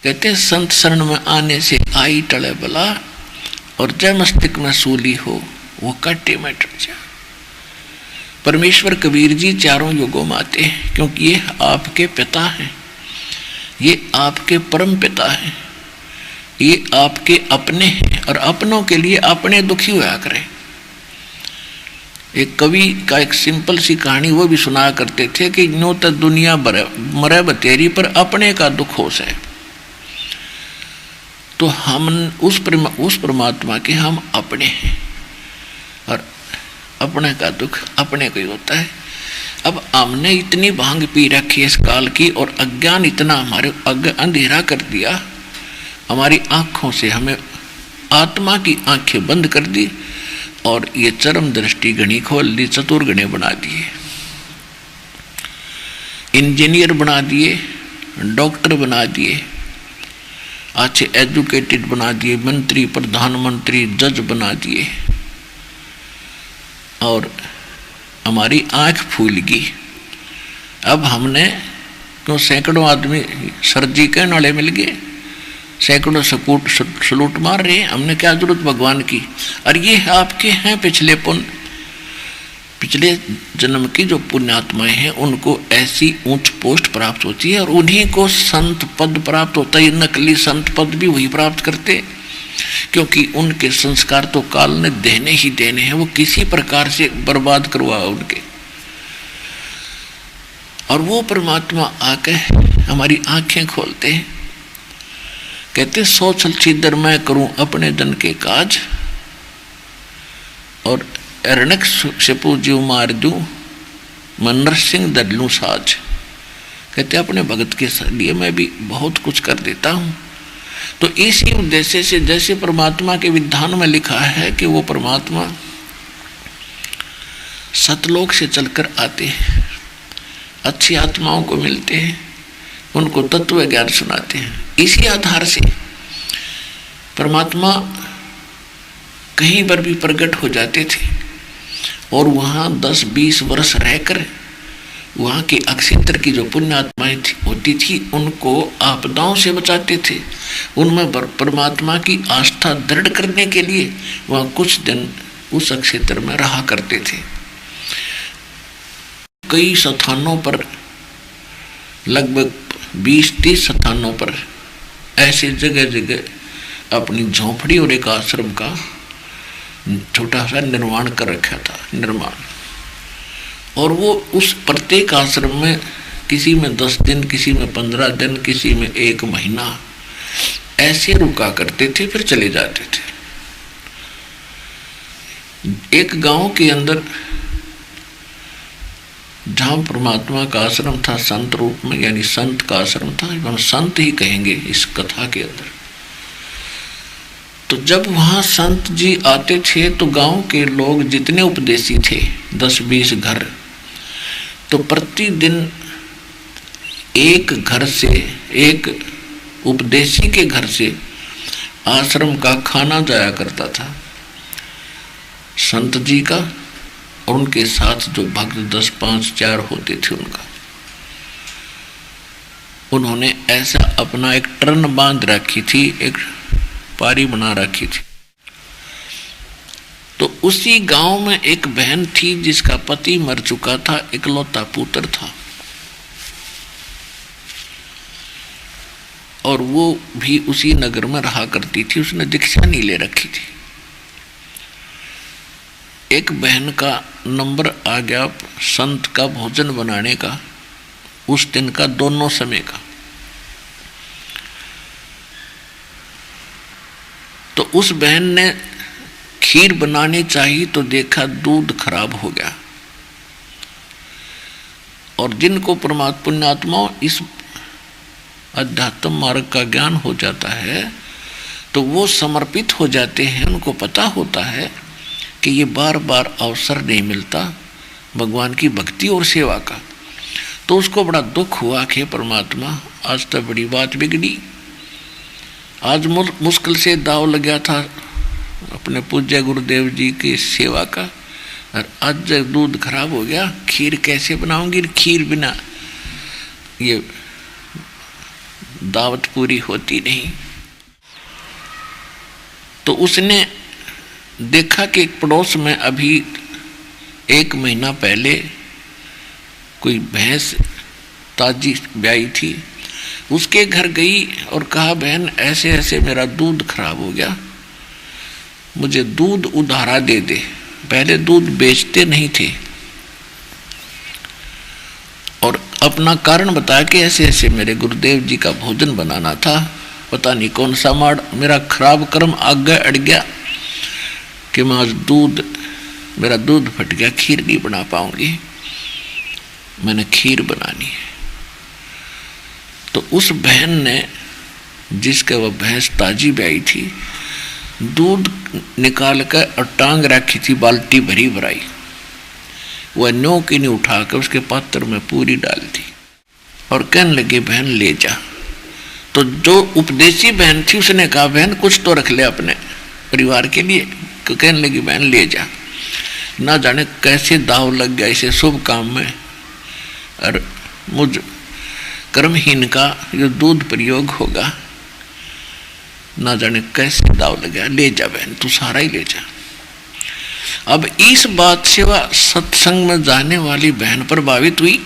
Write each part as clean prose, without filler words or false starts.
कहते संत शरण में आने से आई टले बला, और जय मस्तिष्क में सूली हो वो कट्टे में टट जा। परमेश्वर कबीर जी चारों युगों में आते हैं, क्योंकि ये आपके पिता हैं, ये आपके परम पिता हैं, ये आपके अपने हैं, और अपनों के लिए अपने दुखी होया करें। एक कवि का एक सिंपल सी कहानी वो भी सुनाया करते थे कि नो तो दुनिया मरे बतेरी पर अपने का दुख हो से। तो हम उस परमात्मा के हम अपने हैं, और अपने का दुख अपने को ही होता है। अब हमने इतनी भांग पी रखी है इस काल की, और अज्ञान इतना हमारे अंधेरा कर दिया, हमारी आंखों से हमें आत्मा की आंखें बंद कर दी, और ये चरम दृष्टि गणी खोल दी, चतुर्गणे बना दिए, इंजीनियर बना दिए, डॉक्टर बना दिए, अच्छे एजुकेटेड बना दिए, मंत्री प्रधानमंत्री जज बना दिए, और हमारी आंख फूल गई। अब हमने क्यों सैकड़ों आदमी सरजी कहने वाले मिल गए, सैकड़ों सलूट मार रहे हैं, हमने क्या जरूरत भगवान की। और ये आपके हैं पिछले जन्म की जो पुण्यात्माएं हैं, उनको ऐसी ऊंच पोस्ट प्राप्त होती है, और उन्हीं को संत पद प्राप्त होता है। नकली संत पद भी वही प्राप्त करते, क्योंकि उनके संस्कार तो काल ने देने ही देने हैं, वो किसी प्रकार से बर्बाद करवा उनके। और वो परमात्मा आके हमारी आंखें खोलते हैं, कहते सो छल छिदर मैं करूं अपने जन के काज, और अरणक सेपू जीव मार दूं मैं नरसिंह दर लूं साज। कहते अपने भगत के लिए मैं भी बहुत कुछ कर देता हूं। तो इसी उद्देश्य से जैसे परमात्मा के विधान में लिखा है कि वो परमात्मा सतलोक से चलकर आते हैं, अच्छी आत्माओं को मिलते हैं, उनको तत्व ज्ञान सुनाते हैं। इसी आधार से परमात्मा कहीं पर भी प्रकट हो जाते थे, और वहाँ 10-20 वर्ष रहकर वहाँ की अक्षेत्र की जो पुण्यात्माएं होती थी उनको आपदाओं से बचाते थे। उनमें परमात्मा की आस्था दृढ़ करने के लिए वहाँ कुछ दिन उस अक्षेत्र में रहा करते थे। कई स्थानों पर, लगभग 20-30 स्थानों पर ऐसे जगह जगह अपनी झोंपड़ी और एक आश्रम का छोटा सा निर्माण कर रखा था, और वो उस प्रत्येक आश्रम में किसी में 10 दिन, किसी में 15 दिन, किसी में 1 महीना ऐसे रुका करते थे, फिर चले जाते थे। एक गांव के अंदर जहाँ परमात्मा का आश्रम था संत रूप में, यानी संत का आश्रम था, हम संत ही कहेंगे इस कथा के अंदर। तो जब वहाँ संत जी आते थे तो गांव के लोग जितने उपदेशी थे, 10-20 घर, तो प्रतिदिन एक घर से, एक उपदेशी के घर से आश्रम का खाना जाया करता था संत जी का, और उनके साथ जो भक्त 10, 5, 4 होते थे उनका। उन्होंने ऐसा अपना एक टर्न बांध रखी थी, एक पारी बना रखी थी। तो उसी गांव में एक बहन थी जिसका पति मर चुका था, इकलौता पुत्र था, और वो भी उसी नगर में रहा करती थी। उसने दीक्षा नहीं ले रखी थी। एक बहन का नंबर आ गया संत का भोजन बनाने का, उस दिन का, दोनों समय का। तो उस बहन ने खीर बनानी चाहिए तो देखा दूध खराब हो गया। और जिनको परमात्मा पुण्यात्मा इस अध्यात्म मार्ग का ज्ञान हो जाता है तो वो समर्पित हो जाते हैं। उनको पता होता है कि ये बार बार अवसर नहीं मिलता भगवान की भक्ति और सेवा का। तो उसको बड़ा दुख हुआ कि परमात्मा आज तो बड़ी बात बिगड़ी, आज मुश्किल से दाव लग गया था अपने पूज्य गुरुदेव जी की सेवा का, और आज दूध खराब हो गया, खीर कैसे बनाऊंगी। खीर बिना ये दावत पूरी होती नहीं। तो उसने देखा कि पड़ोस में अभी 1 महीना पहले कोई भैंस ताजी ब्याई थी, उसके घर गई और कहा बहन ऐसे ऐसे मेरा दूध खराब हो गया, मुझे दूध उधारा दे दे। पहले दूध बेचते नहीं थे और अपना कारण बताया कि ऐसे ऐसे मेरे गुरुदेव जी का भोजन बनाना था, पता नहीं कौन सा माड़ मेरा खराब कर्म आगे अड़ गया कि मैं आज मेरा दूध फट गया, खीर नहीं बना पाऊंगी, मैंने खीर बनानी है। तो उस बहन ने, जिसके वह भैंस ताजी ब्याई थी, दूध निकाल कर और टांग रखी थी बाल्टी भरी भराई, वह न्यों की नहीं उठा कर उसके पात्र में पूरी डाल दी और कहने लगी बहन ले जा। तो जो उपदेशी बहन थी उसने कहा बहन कुछ तो रख ले अपने परिवार के लिए। तो कहने लगी बहन ले जा। ना जाने कैसे दाव लग गया इसे शुभ काम में, और मुझ कर्महीन का जो दूध प्रयोग होगा, ना जाने कैसे दाव लग गया। ले जा बहन, तू सारा ही ले जा। अब इस बात से वह सत्संग में जाने वाली बहन प्रभावित हुई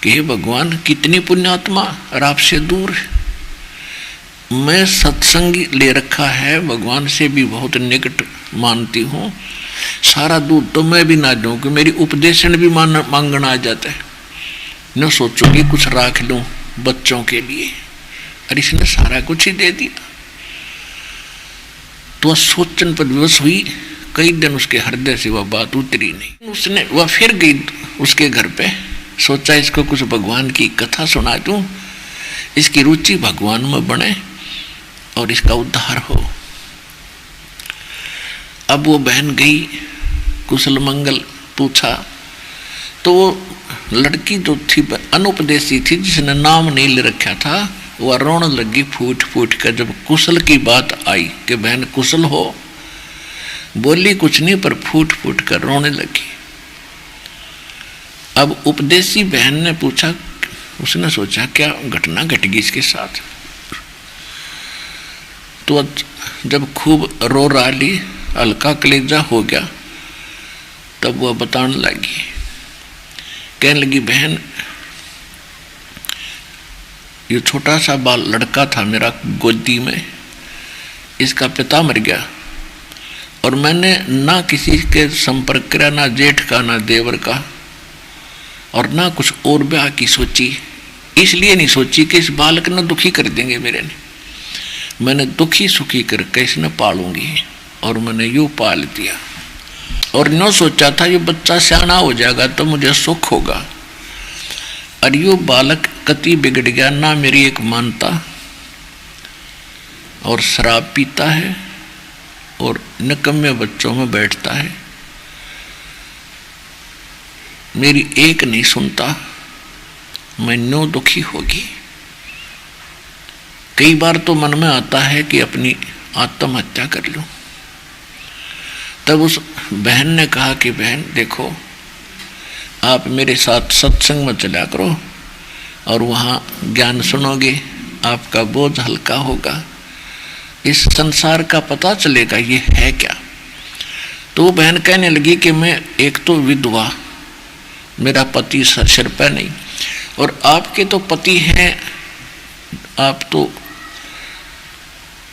कि हे भगवान कितनी पुण्यात्मा और आपसे दूर है, मैं सत्संगी ले रखा है, भगवान से भी बहुत निकट मानती हूँ, सारा दूध तो मैं भी ना दूँ कि मेरी उपदेशन भी मांगना आ जाता है, न सोचूंगी कुछ राख लूँ बच्चों के लिए, और इसने सारा कुछ ही दे दिया। तो वह सोचन पर विवश हुई, कई दिन उसके हृदय से वह बात उतरी नहीं। वह फिर गई उसके घर पे, सोचा इसको कुछ भगवान की कथा सुना दूं, इसकी रुचि भगवान में बने और इसका उद्धार हो। अब वो बहन गई, कुशल मंगल पूछा, तो वो लड़की जो थी अनुपदेशी थी, जिसने नाम नहीं ले रखा था, वह रोने लगी फूट फूट कर। जब कुशल की बात आई कि बहन कुशल हो, बोली कुछ नहीं पर फूट फूट कर रोने लगी। अब उपदेशी बहन ने पूछा, उसने सोचा क्या घटना घट गई इसके साथ। तो जब खूब रो रही, हल्का कलेजा हो गया, तब वह बताने लगी, कहने लगी बहन ये छोटा सा बाल लड़का था मेरा गोदी में, इसका पिता मर गया और मैंने ना किसी के संपर्क किया, ना जेठ का ना देवर का, और ना कुछ और ब्याह की सोची। इसलिए नहीं सोची कि इस बालक ने दुखी कर देंगे मेरे ने, मैंने दुखी सुखी करके इसने पालूंगी, और मैंने यूँ पाल दिया। और न सोचा था ये बच्चा सियाना हो जाएगा तो मुझे सुख होगा, और यो बालक कति बिगड़ गया, ना मेरी एक मानता, और शराब पीता है और निकम्मे बच्चों में बैठता है, मेरी एक नहीं सुनता, मैं न्यो दुखी होगी। कई बार तो मन में आता है कि अपनी आत्महत्या कर लूं। तब उस बहन ने कहा कि बहन देखो, आप मेरे साथ सत्संग में चला करो और वहाँ ज्ञान सुनोगे, आपका बोझ हल्का होगा, इस संसार का पता चलेगा ये है क्या। तो वो बहन कहने लगी कि मैं एक तो विधवा, मेरा पति सिर पर नहीं, और आपके तो पति हैं, आप तो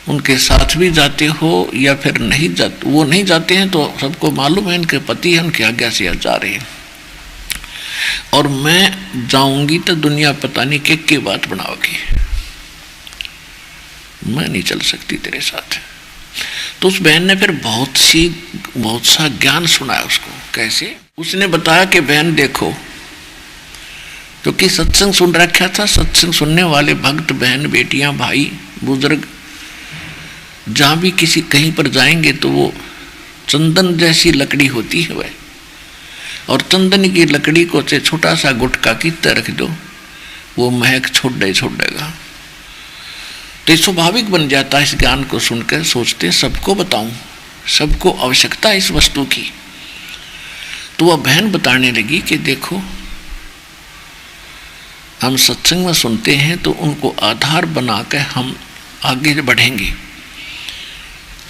उनके साथ भी जाते हो या फिर नहीं जाते। वो नहीं जाते हैं तो सबको मालूम है इनके पति हैं, उनकी आज्ञा से जा रहे हैं, और मैं जाऊंगी तो दुनिया पता नहीं क्या बात बनाओगी, मैं नहीं चल सकती तेरे साथ। तो उस बहन ने फिर बहुत सा ज्ञान सुनाया उसको। कैसे? उसने बताया कि बहन देखो, क्योंकि सत्संग सुन रखा था, सत्संग सुनने वाले भक्त बहन बेटियां भाई बुजुर्ग जहाँ भी किसी कहीं पर जाएंगे तो वो चंदन जैसी लकड़ी होती है वह, और चंदन की लकड़ी को से छोटा सा गुटका की तरह रख दो, वो महक छोड़ेगा। तो ये स्वाभाविक बन जाता है। इस ज्ञान को सुनकर सोचते सबको बताऊं, सबको आवश्यकता है इस वस्तु की। तो वह बहन बताने लगी कि देखो हम सत्संग में सुनते हैं तो उनको आधार बनाकर हम आगे बढ़ेंगे।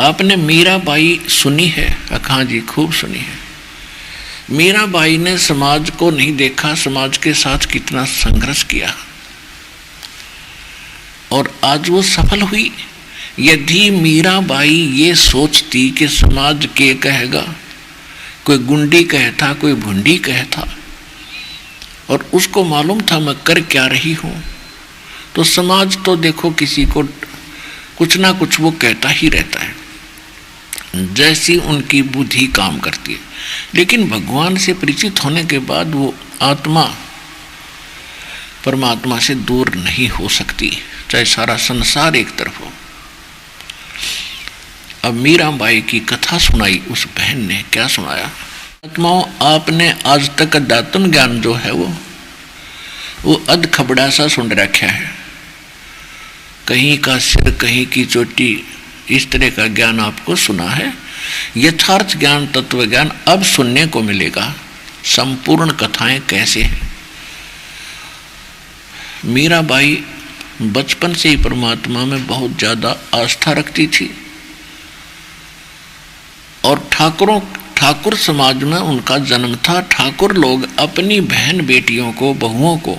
आपने मीराबाई सुनी है? हाँ जी, खूब सुनी है। मीराबाई ने समाज को नहीं देखा, समाज के साथ कितना संघर्ष किया और आज वो सफल हुई। यदि मीराबाई ये सोचती कि समाज के कहेगा, कोई गुंडी कहता, कोई भुंडी कहता, और उसको मालूम था मैं कर क्या रही हूँ, तो समाज तो देखो किसी को कुछ ना कुछ वो कहता ही रहता है, जैसी उनकी बुद्धि काम करती है। लेकिन भगवान से परिचित होने के बाद वो आत्मा परमात्मा से दूर नहीं हो सकती, चाहे सारा संसार एक तरफ हो। अब मीराबाई की कथा सुनाई उस बहन ने। क्या सुनाया? आत्माओं, आपने आज तक अध्यात्म ज्ञान जो है वो अध खबड़ा सा सुन रखा है। कहीं का सिर कहीं की चोटी, इस तरह का ज्ञान आपको सुना है। यथार्थ ज्ञान, तत्व ज्ञान अब सुनने को मिलेगा। संपूर्ण कथाएं कैसे हैं। मीराबाई बचपन से ही परमात्मा में बहुत ज्यादा आस्था रखती थी और ठाकुर समाज में उनका जन्म था। ठाकुर लोग अपनी बहन बेटियों को, बहुओं को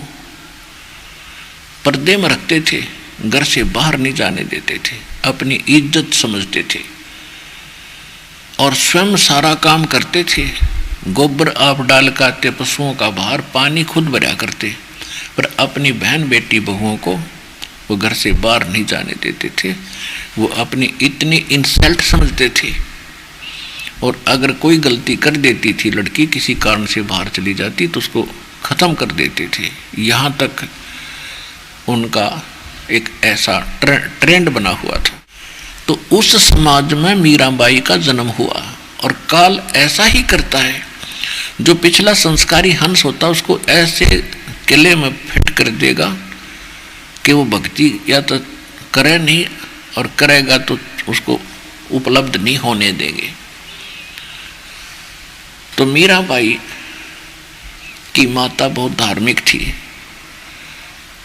पर्दे में रखते थे, घर से बाहर नहीं जाने देते थे, अपनी इज्जत समझते थे और स्वयं सारा काम करते थे। गोबर आप डाल कर आते, पशुओं का बाहर, पानी खुद भरा करते, पर अपनी बहन बेटी बहुओं को वो घर से बाहर नहीं जाने देते थे। वो अपनी इतनी इंसल्ट समझते थे और अगर कोई गलती कर देती थी, लड़की किसी कारण से बाहर चली जाती तो उसको ख़त्म कर देते थे। यहाँ तक उनका एक ऐसा ट्रेंड बना हुआ था। तो उस समाज में मीराबाई का जन्म हुआ और काल ऐसा ही करता है। जो पिछला संस्कारी हंस होता उसको ऐसे किले में फिट कर देगा कि वो भक्ति या तो करे नहीं, और करेगा तो उसको उपलब्ध नहीं होने देंगे। तो मीराबाई की माता बहुत धार्मिक थी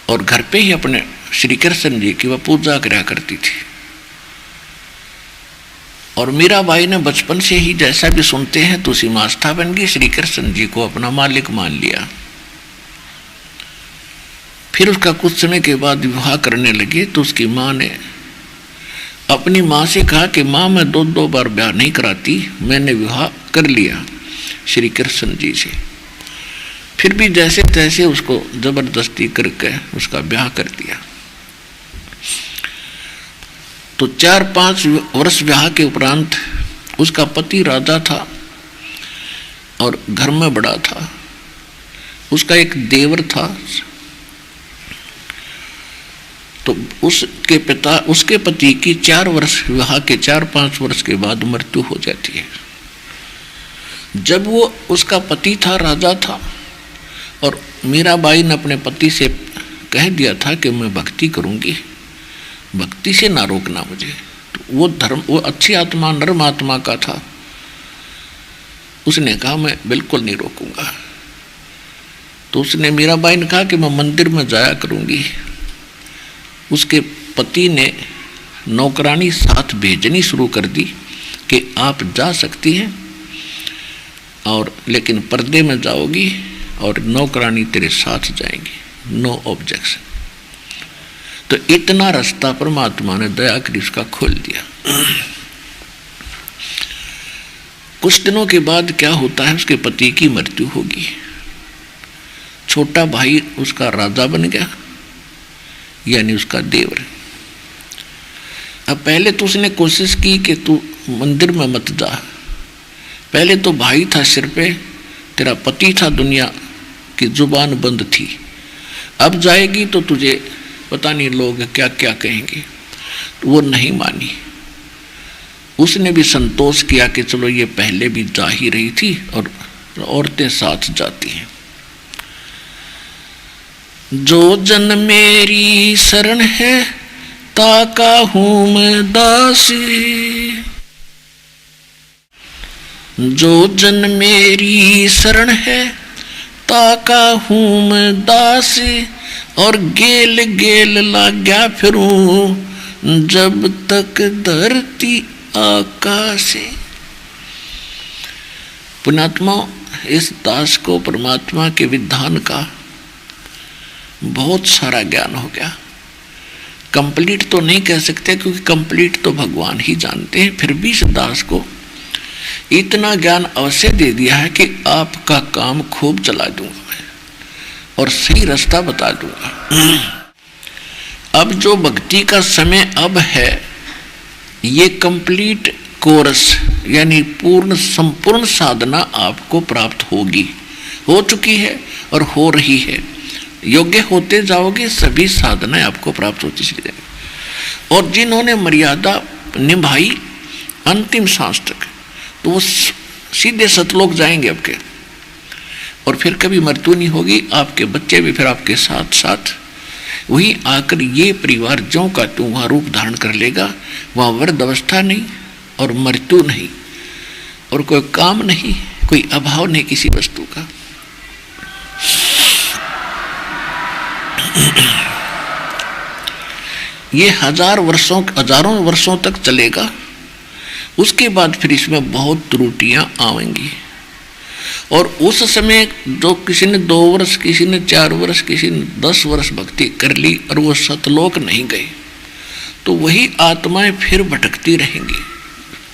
और घर पे ही अपने श्री कृष्ण जी की वह पूजा करा करती थी। और मीराबाई ने बचपन से ही, जैसा भी सुनते हैं, तो उसी में आस्था बन गई, श्री कृष्ण जी को अपना मालिक मान लिया। फिर उसका कुछ समय के बाद विवाह करने लगे तो उसकी माँ ने अपनी माँ से कहा कि माँ, मैं दो बार ब्याह नहीं कराती, मैंने विवाह कर लिया श्री कृष्ण जी से। फिर भी जैसे तैसे उसको जबरदस्ती करके उसका ब्याह कर दिया। तो 4-5 वर्ष ब्याह के उपरांत उसका पति राजा था और घर में बड़ा था। उसका एक देवर था। तो उसके पति की 4 वर्ष विवाह के 4-5 वर्ष के बाद मृत्यु हो जाती है। जब वो उसका पति था, राजा था, और मीराबाई ने अपने पति से कह दिया था कि मैं भक्ति करूंगी, भक्ति से ना रोकना मुझे। तो वो अच्छी आत्मा, नर्म आत्मा का था। उसने कहा मैं बिल्कुल नहीं रोकूंगा। तो उसने, मीराबाई ने कहा कि मैं मंदिर में जाया करूंगी। उसके पति ने नौकरानी साथ भेजनी शुरू कर दी कि आप जा सकती हैं, और लेकिन पर्दे में जाओगी और नौकरानी तेरे साथ जाएंगी, नो ऑब्जेक्शन। तो इतना रास्ता परमात्मा ने दया कर उसका खोल दिया। कुछ दिनों के बाद क्या होता है, उसके पति की मृत्यु होगी। छोटा भाई उसका राजा बन गया, यानी उसका देवर। अब पहले तो उसने कोशिश की कि तू मंदिर में मत जा। पहले तो भाई था सिर पे, तेरा पति था, दुनिया की जुबान बंद थी। अब जाएगी तो तुझे पता नहीं लोग क्या क्या कहेंगे। तो वो नहीं मानी। उसने भी संतोष किया कि चलो ये पहले भी जा ही रही थी और औरतें साथ जाती हैं। जो जन मेरी शरण है ताका हूं मैं दासी, जो जन मेरी शरण है ताका हूं मैं दासी, और गेल गेल लाग्या फिरूं, जब तक धरती आकाशे। पुण्यात्मा, इस दास को परमात्मा के विधान का बहुत सारा ज्ञान हो गया। कंप्लीट तो नहीं कह सकते, क्योंकि कंप्लीट तो भगवान ही जानते हैं, फिर भी इस दास को इतना ज्ञान अवश्य दे दिया है कि आपका काम खूब चला दूंगा और सही रास्ता बता दूंगा। अब जो भक्ति का समय अब है, ये कंप्लीट कोर्स यानी पूर्ण संपूर्ण साधना आपको प्राप्त होगी, हो चुकी है और हो रही है। योग्य होते जाओगे, सभी साधनाएं आपको प्राप्त होती चली जाएगी। और जिन्होंने मर्यादा निभाई अंतिम सांस तक, तो वो सीधे सतलोक जाएंगे आपके, और फिर कभी मृत्यु नहीं होगी। आपके बच्चे भी फिर आपके साथ साथ वही आकर ये परिवार ज्यों का त्यों वहाँ रूप धारण कर लेगा। वहाँ वृद्ध अवस्था नहीं और मृत्यु नहीं और कोई काम नहीं, कोई अभाव नहीं किसी वस्तु का। ये हजारों वर्षों तक चलेगा। उसके बाद फिर इसमें बहुत त्रुटियां आएंगी, और उस समय जो किसी ने 2 वर्ष, किसी ने 4 वर्ष, किसी ने 10 वर्ष भक्ति कर ली और वो सतलोक नहीं गए, तो वही आत्माएं फिर भटकती रहेंगी।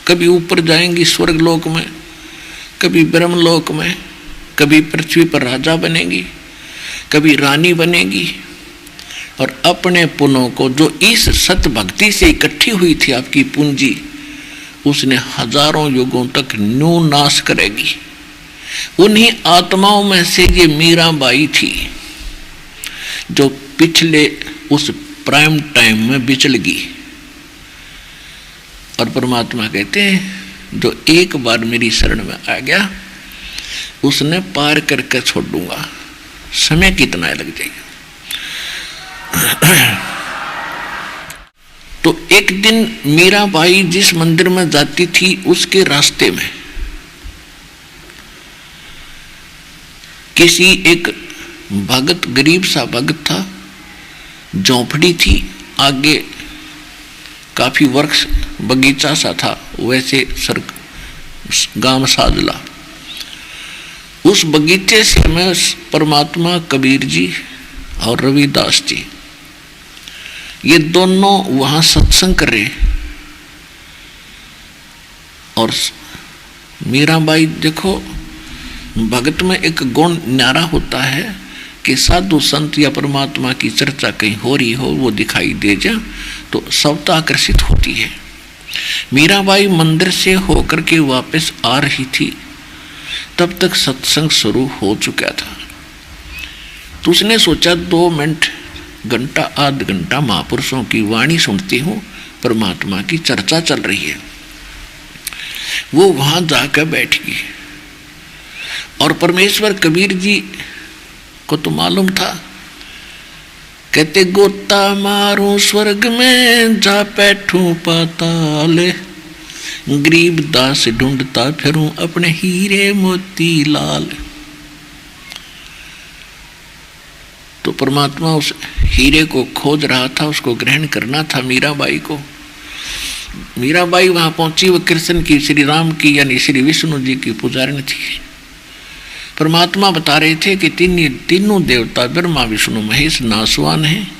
कभी ऊपर जाएंगी स्वर्ग लोक में, कभी ब्रह्मलोक में, कभी पृथ्वी पर राजा बनेगी, कभी रानी बनेगी। और अपने पुण्यों को जो इस सत भक्ति से इकट्ठी हुई थी आपकी पूंजी, उसने हजारों युगों तक न्यू नाश करेगी। उन्हीं आत्माओं में से ये मीराबाई थी जो पिछले उस प्राइम टाइम में बिचड़गी। और परमात्मा कहते हैं जो एक बार मेरी शरण में आ गया, उसने पार करके छोड़ दूंगा, समय कितना लग जाएगा। तो एक दिन मीराबाई जिस मंदिर में जाती थी, उसके रास्ते में किसी एक भगत, गरीब सा भगत था, झोंपड़ी थी, आगे काफी वृक्ष बगीचा सा था, वैसे गांव साजला। उस बगीचे से मैं परमात्मा कबीर जी और रविदास जी, ये दोनों वहां सत्संग कर रहे। और मीराबाई, देखो भगत में एक गुण न्यारा होता है कि साधु संत या परमात्मा की चर्चा कहीं हो रही हो, वो दिखाई दे जाए तो सबता आकर्षित होती है। मीराबाई मंदिर से होकर के वापस आ रही थी, तब तक सत्संग शुरू हो चुका था। तो उसने सोचा 2 मिनट, घंटा, आध घंटा महापुरुषों की वाणी सुनती हूँ, परमात्मा की चर्चा चल रही है। वो वहां जाकर बैठ गई। और परमेश्वर कबीर जी को तो मालूम था, कहते गोता मारूं स्वर्ग में, जा बैठूं पाताल, गरीब दास ढूंढता फिरूं अपने हीरे मोती लाल। तो परमात्मा उस हीरे को खोज रहा था, उसको ग्रहण करना था मीराबाई को। मीराबाई वहां पहुंची, वो कृष्ण की, श्री राम की यानी श्री विष्णु जी की पुजारिणी थी। परमात्मा बता रहे थे कि तीनों देवता ब्रह्मा विष्णु महेश नासवान हैं,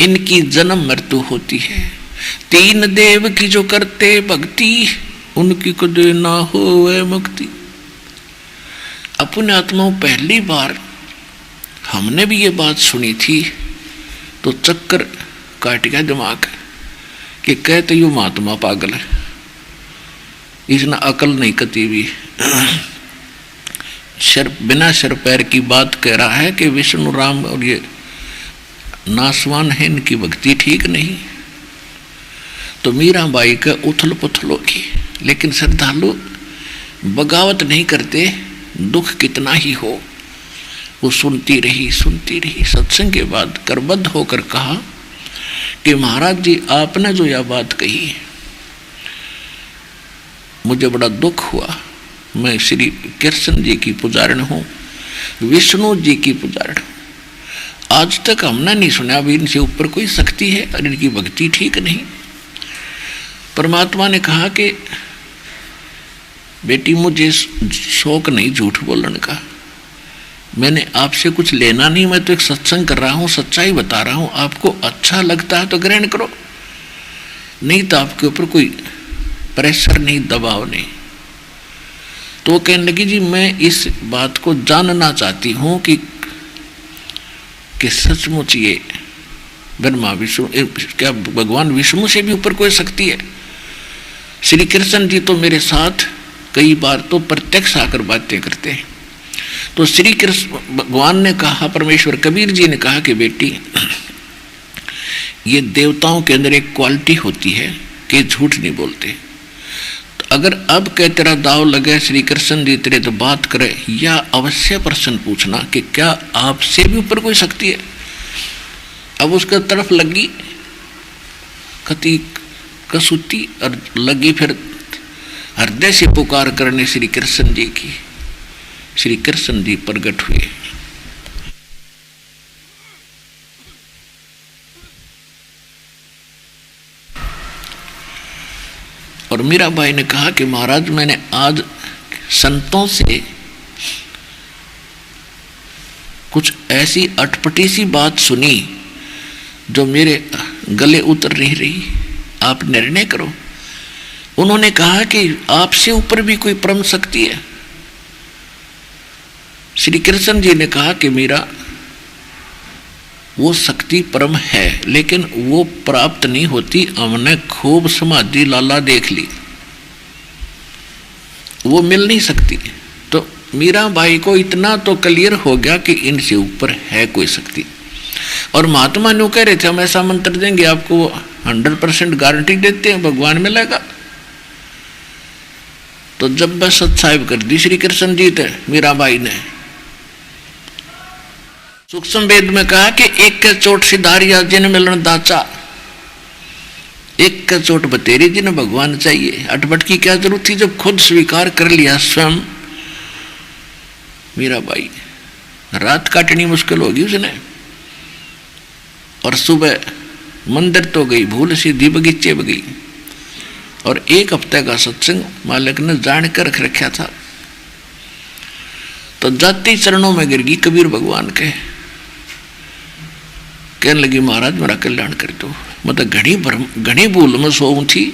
इनकी जन्म मृत्यु होती है। 3 देव की जो करते भक्ति, उनकी कदे ना होवे मुक्ति। अपने आत्माओं, पहली बार हमने भी ये बात सुनी थी तो चक्कर काट गया दिमाग कि कहते यू महात्मा पागल है, इसने अकल नहीं कती भी। बिना सिर पैर की बात कह रहा है कि विष्णु राम और ये नासवान है, इनकी भक्ति ठीक नहीं। तो मीराबाई का उथल पुथल होगी, लेकिन श्रद्धालु बगावत नहीं करते, दुख कितना ही हो। वो सुनती रही। सत्संग के बाद करबद्ध होकर कहा कि महाराज जी, आपने जो यह बात कही, मुझे बड़ा दुख हुआ। मैं श्री कृष्ण जी की पुजारिण हूँ, विष्णु जी की पुजारिण हूँ। आज तक हमने नहीं सुना अभी इनसे ऊपर कोई शक्ति है और इनकी भक्ति ठीक नहीं। परमात्मा ने कहा कि बेटी मुझे शौक नहीं झूठ बोलने का, मैंने आपसे कुछ लेना नहीं, मैं तो एक सत्संग कर रहा हूँ, सच्चाई बता रहा हूँ, आपको अच्छा लगता है तो ग्रहण करो, नहीं तो आपके ऊपर कोई प्रेशर नहीं, दबाव नहीं। तो वो कहने लगी जी मैं इस बात को जानना चाहती हूँ कि सचमुच ये ब्रह्मा विष्णु, क्या भगवान विष्णु से भी ऊपर कोई शक्ति है? श्री कृष्ण जी तो मेरे साथ कई बार तो प्रत्यक्ष आकर बातें करते हैं। तो श्री कृष्ण भगवान ने कहा, परमेश्वर कबीर जी ने कहा कि बेटी ये देवताओं के अंदर एक क्वालिटी होती है कि झूठ नहीं बोलते। अगर अब कह तेरा दाव लगे श्री कृष्ण जी तेरे तो बात करे, या अवश्य प्रश्न पूछना कि क्या आपसे भी ऊपर कोई शक्ति है? अब उसके तरफ लगी कति कसूती और लगी फिर हृदय से पुकार करने श्री कृष्ण जी की। श्री कृष्ण जी प्रकट हुए। और मीराबाई ने कहा कि महाराज मैंने आज संतों से कुछ ऐसी अटपटी सी बात सुनी जो मेरे गले उतर नहीं रही, आप निर्णय करो। उन्होंने कहा कि आपसे ऊपर भी कोई परम शक्ति है। श्री कृष्ण जी ने कहा कि मीरा वो शक्ति परम है, लेकिन वो प्राप्त नहीं होती। हमने खूब समाधि लाला देख ली, वो मिल नहीं सकती। तो मीराबाई को इतना तो क्लियर हो गया कि इनसे ऊपर है कोई शक्ति। और महात्मा न्यू कह रहे थे हम ऐसा मंत्र देंगे आपको 100% गारंटी देते हैं भगवान मिलेगा। तो जब बस सत्साहिब कर दी श्री कृष्ण जी थे मीराबाई ने, सूक्ष्म वेद में कहा कि एक के चोट सिधारिया जिन मिलन दाचा, एक का चोट बतेरी जिन भगवान चाहिए। अटपट की क्या जरूरत थी जब खुद स्वीकार कर लिया स्वयं। मीराबाई रात काटनी मुश्किल होगी उसने, और सुबह मंदिर तो गई, भूल सीधी बगीचे में गई। और एक हफ्ते का सत्संग मालिक ने जान कर रख रखा था। तो जाते चरणों में गिर गई कबीर भगवान के, कहने लगी महाराज मेरा कल्याण कर दो। मतलब घनी भूल में सोऊं थी।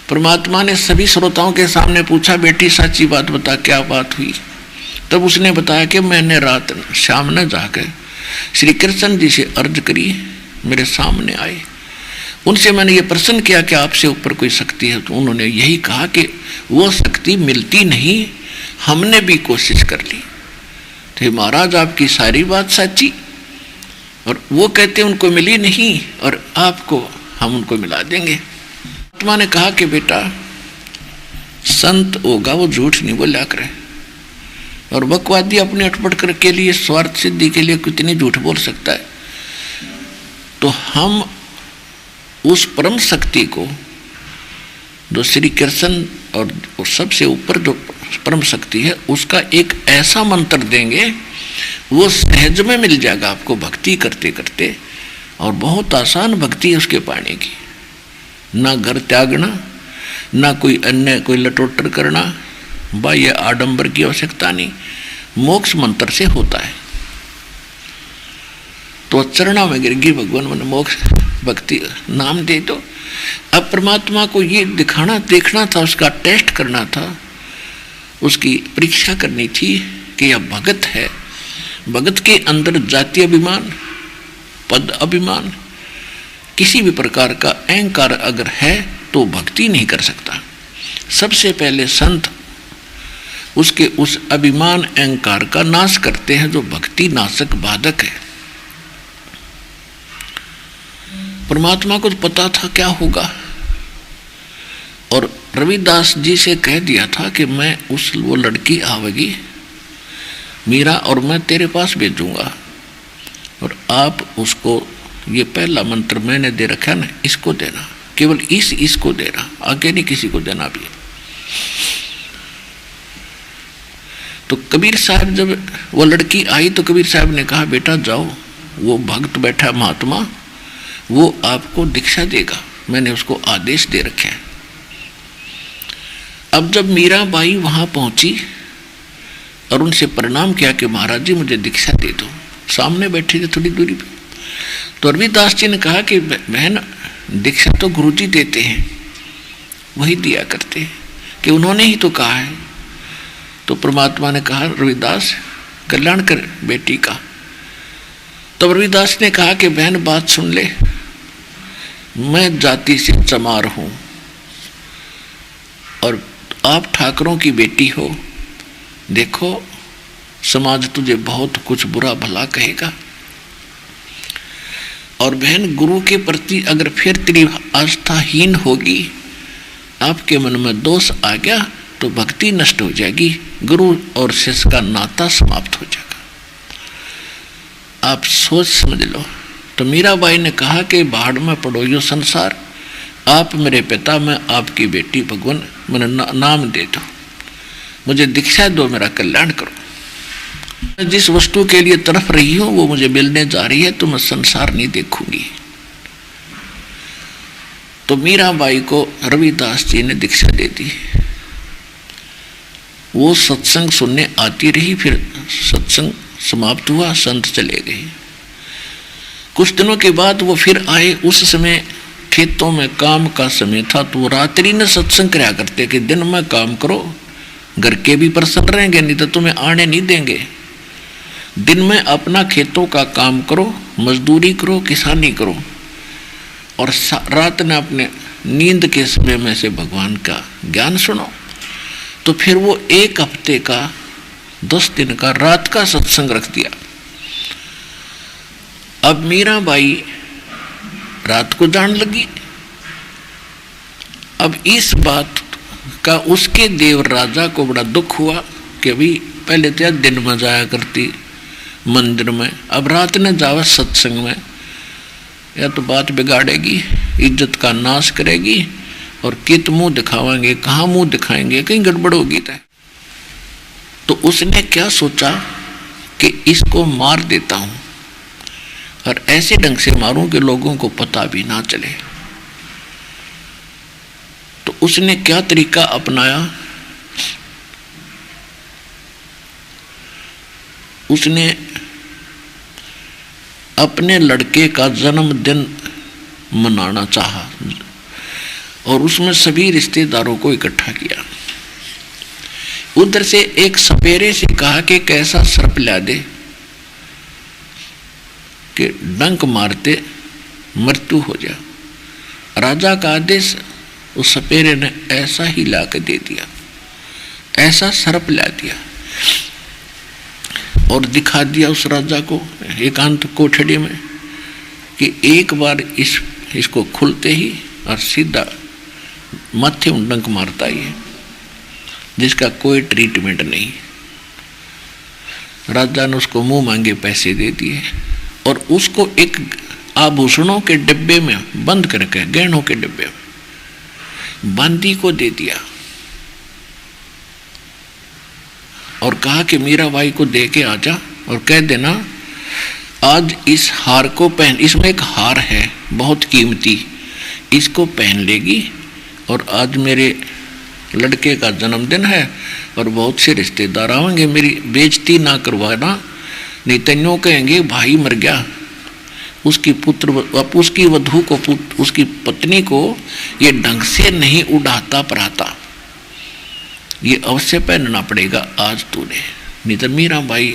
परमात्मा ने सभी श्रोताओं के सामने पूछा बेटी सच्ची बात बता क्या बात हुई। तब उसने बताया कि मैंने रात शाम ने जाकर श्री कृष्ण जी से अर्ज करी, मेरे सामने आए, उनसे मैंने ये प्रश्न किया कि आपसे ऊपर कोई शक्ति है। तो उन्होंने यही कहा कि वो शक्ति मिलती नहीं, हमने भी कोशिश कर ली। तो महाराज आपकी सारी बात सच्ची, और वो कहते उनको मिली नहीं और आपको हम उनको मिला देंगे। आत्मा ने कहा कि बेटा संत होगा वो झूठ नहीं बोला करे, और बकवादी अपने अटपट कर के लिए स्वार्थ सिद्धि के लिए कितनी झूठ बोल सकता है। तो हम उस परम शक्ति को जो श्री कृष्ण और सबसे ऊपर जो परम शक्ति है उसका एक ऐसा मंत्र देंगे, वो सहज में मिल जाएगा आपको भक्ति करते करते। और बहुत आसान भक्ति है उसके पाने की, ना घर त्यागना, ना कोई अन्य कोई लटोटर करना, बाह्य आडंबर की आवश्यकता नहीं, मोक्ष मंत्र से होता है। तो चरणों में गिर गई भगवान मैंने मोक्ष भक्ति नाम दे दो। अब परमात्मा को ये दिखाना देखना था, उसका टेस्ट करना था, उसकी परीक्षा करनी थी कि यह भगत है। भगत के अंदर जाति अभिमान, पद अभिमान, किसी भी प्रकार का अहंकार अगर है तो भक्ति नहीं कर सकता। सबसे पहले संत उसके उस अभिमान अहंकार का नाश करते हैं जो भक्ति नाशक बाधक है। परमात्मा को तो पता था क्या होगा, और रविदास जी से कह दिया था कि मैं वो लड़की आवेगी मीरा और मैं तेरे पास भेजूंगा, और आप उसको ये पहला मंत्र मैंने दे रखा ना, इसको देना, केवल इसको देना, आगे नहीं किसी को देना भी। तो कबीर साहब जब वो लड़की आई तो कबीर साहब ने कहा, बेटा जाओ, वो भक्त बैठा महात्मा, वो आपको दीक्षा देगा, मैंने उसको आदेश दे रखे हैं। अब जब मीराबाई वहां पहुंची और उनसे प्रणाम किया कि महाराज जी मुझे दीक्षा दे दो, सामने बैठे थे थोड़ी दूरी पे, तो रविदास जी ने कहा कि बहन दीक्षा तो गुरुजी देते हैं, वही दिया करते हैं, कि उन्होंने ही तो कहा है। तो परमात्मा ने कहा, रविदास कल्याण कर बेटी का। तो रविदास ने कहा कि बहन बात सुन ले, मैं जाति से चमार हूं और आप ठाकरों की बेटी हो, देखो समाज तुझे बहुत कुछ बुरा भला कहेगा, और बहन गुरु के प्रति अगर फिर तेरी आस्थाहीन होगी, आपके मन में दोष आ गया तो भक्ति नष्ट हो जाएगी, गुरु और शिष्य का नाता समाप्त हो जाएगा, आप सोच समझ लो। तो मीराबाई ने कहा कि भाड़ में पड़ो यो संसार, आप मेरे पिता, मैं आपकी बेटी, भगवान मैंने नाम दे दो, मुझे दीक्षा दो, मेरा कल्याण करो। मैं जिस वस्तु के लिए तड़प रही हूं वो मुझे मिलने जा रही है, तो मैं संसार नहीं देखूंगी। तो मीराबाई को रविदास जी ने दीक्षा दे दी। वो सत्संग सुनने आती रही, फिर सत्संग समाप्त हुआ, संत चले गए। कुछ दिनों के बाद वो फिर आए। उस समय खेतों में काम का समय था, तो वो रात्रि में सत्संग कराया करते कि दिन में काम करो, घर के भी प्रसन्न रहेंगे, नहीं तो तुम्हें आने नहीं देंगे। दिन में अपना खेतों का काम करो, मजदूरी करो, किसानी करो, और रात में अपने नींद के समय में से भगवान का ज्ञान सुनो। तो फिर वो 1 हफ्ते का 10 दिन का रात का सत्संग रख दिया। अब मीराबाई रात को जान लगी। अब इस बात का उसके देव राजा को बड़ा दुख हुआ कि अभी पहले तो दिन में जाया करती मंदिर में, अब रात ने जावा सत्संग में, या तो बात बिगाड़ेगी, इज्जत का नाश करेगी, और कित मुंह दिखावाएंगे, कहाँ मुंह दिखाएंगे, कहीं गड़बड़ होगी। तो उसने क्या सोचा कि इसको मार देता हूं, और ऐसे ढंग से मारूं कि लोगों को पता भी ना चले। तो उसने क्या तरीका अपनाया, उसने अपने लड़के का जन्मदिन मनाना चाहा और उसमें सभी रिश्तेदारों को इकट्ठा किया। उधर से एक सपेरे से कहा कि कैसा सर्प ला दे कि डंक मारते मृत्यु हो जाए। राजा का आदेश, उस सपेरे ने ऐसा ही ला के दे दिया, ऐसा सर्प ला दिया और दिखा दिया उस राजा को एकांत कोठड़ी में कि एक बार इसको खुलते ही और सीधा माथे में डंक मारता ही है, जिसका कोई ट्रीटमेंट नहीं। राजा ने उसको मुंह मांगे पैसे दे दिए और उसको एक आभूषणों के डिब्बे में बंद करके, गहनों के डिब्बे में बांदी को दे दिया और कहा कि मीराबाई को दे के आ जा और कह देना आज इस हार को पहन, इसमें एक हार है बहुत कीमती, इसको पहन लेगी और आज मेरे लड़के का जन्मदिन है और बहुत से रिश्तेदार आएंगे, मेरी बेइज्जती ना करवाना, नहीं तो यूँ कहेंगे भाई मर गया, उसकी उसकी वधू को, उसकी पत्नी को ये ढंग से नहीं उड़ाता पढ़ाता, ये अवश्य पहनना पड़ेगा आज तूने। नहीं तो मीराबाई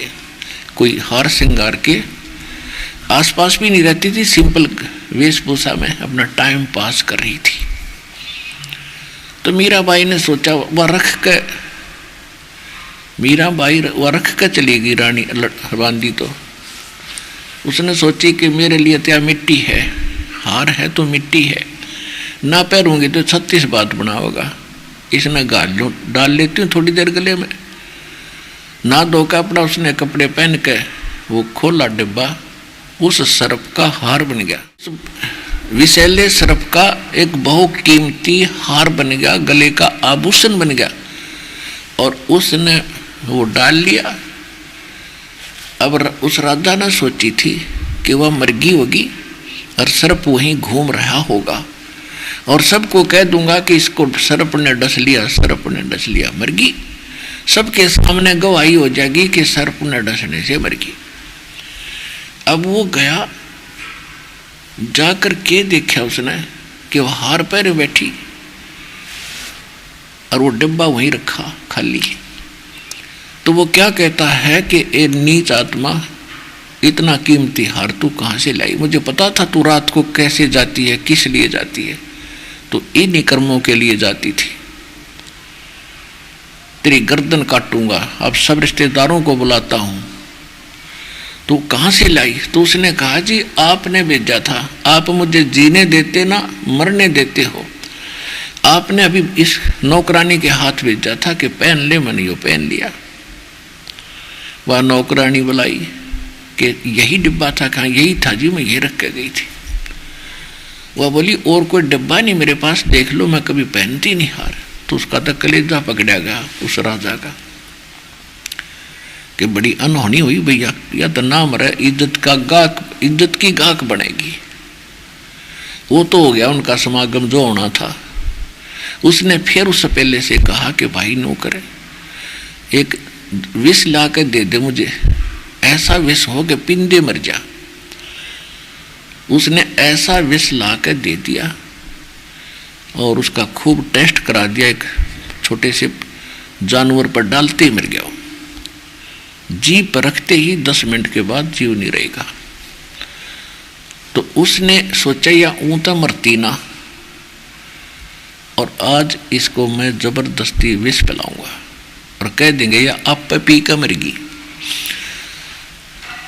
कोई हार श्रृंगार के आसपास भी नहीं रहती थी, सिंपल वेशभूषा में अपना टाइम पास कर रही थी। तो मीराबाई ने सोचा वह रख के, मीराबाई वह रख के चलेगी रानी बांदी। तो उसने सोची कि मेरे लिए तो मिट्टी है, हार है तो मिट्टी है, ना पहनूंगी तो 36 बात बनाओगा, इसने डाल लेती हूँ थोड़ी देर गले में। ना दो कपड़ा उसने कपड़े पहन के वो खोला डिब्बा, उस सर्प का हार बन गया, विषैले सर्प का एक बहुकीमती हार बन गया, गले का आभूषण बन गया। और उसने वो डाल लिया। अब उस राजा ने सोची थी कि वह मर्गी होगी और सर्प वहीं घूम रहा होगा और सबको कह दूंगा कि इसको सर्प ने डस लिया, सर्प ने डस लिया। मर्गी सबके सामने गवाही हो जाएगी कि सर्प ने डसने से मर्गी। अब वो गया, जाकर के देखा उसने कि वह हार पैर बैठी और वो डिब्बा वहीं रखा खाली। तो वो क्या कहता है कि ए नीच आत्मा, इतना कीमती हार तू कहाँ से लाई? मुझे पता था तू रात को कैसे जाती है, किस लिए जाती है, तो इन्हीं कर्मों के लिए जाती थी। तेरी गर्दन काटूंगा, अब सब रिश्तेदारों को बुलाता हूं, तू कहाँ से लाई? तो उसने कहा जी आपने भेजा था, आप मुझे जीने देते ना मरने देते हो। आपने अभी इस नौकरानी के हाथ भेजा था कि पहन ले, मनियो पहन लिया। वह नौकरानी बुलाई कि यही डिब्बा था? कहाँ? यही था जी, मैं ये रख के गई थी। वह बोली और कोई डिब्बा नहीं मेरे पास, देख लो, मैं कभी पहनती नहीं हार। तो उसका तो कलेजा पकड़ा गया उस राजा का कि बड़ी अनहोनी हुई भैया, या तो नाम रहे इज्जत का गाहक, इज्जत की गाहक बनेगी। वो तो हो गया उनका समागम जो होना था। उसने फिर उससे पहले से कहा कि भाई नो करे, एक विष ला के दे दे मुझे, ऐसा विष हो कि पिंदे मर जा। उसने ऐसा विष ला के दे दिया और उसका खूब टेस्ट करा दिया। एक छोटे से जानवर पर डालते ही मर गया। जीव पर रखते ही 10 मिनट के बाद जीव नहीं रहेगा। तो उसने सोचा या ऊँता मरती ना, और आज इसको मैं जबरदस्ती विष पिलाऊंगा और कह देंगे या आप पे पी कर मरेगी।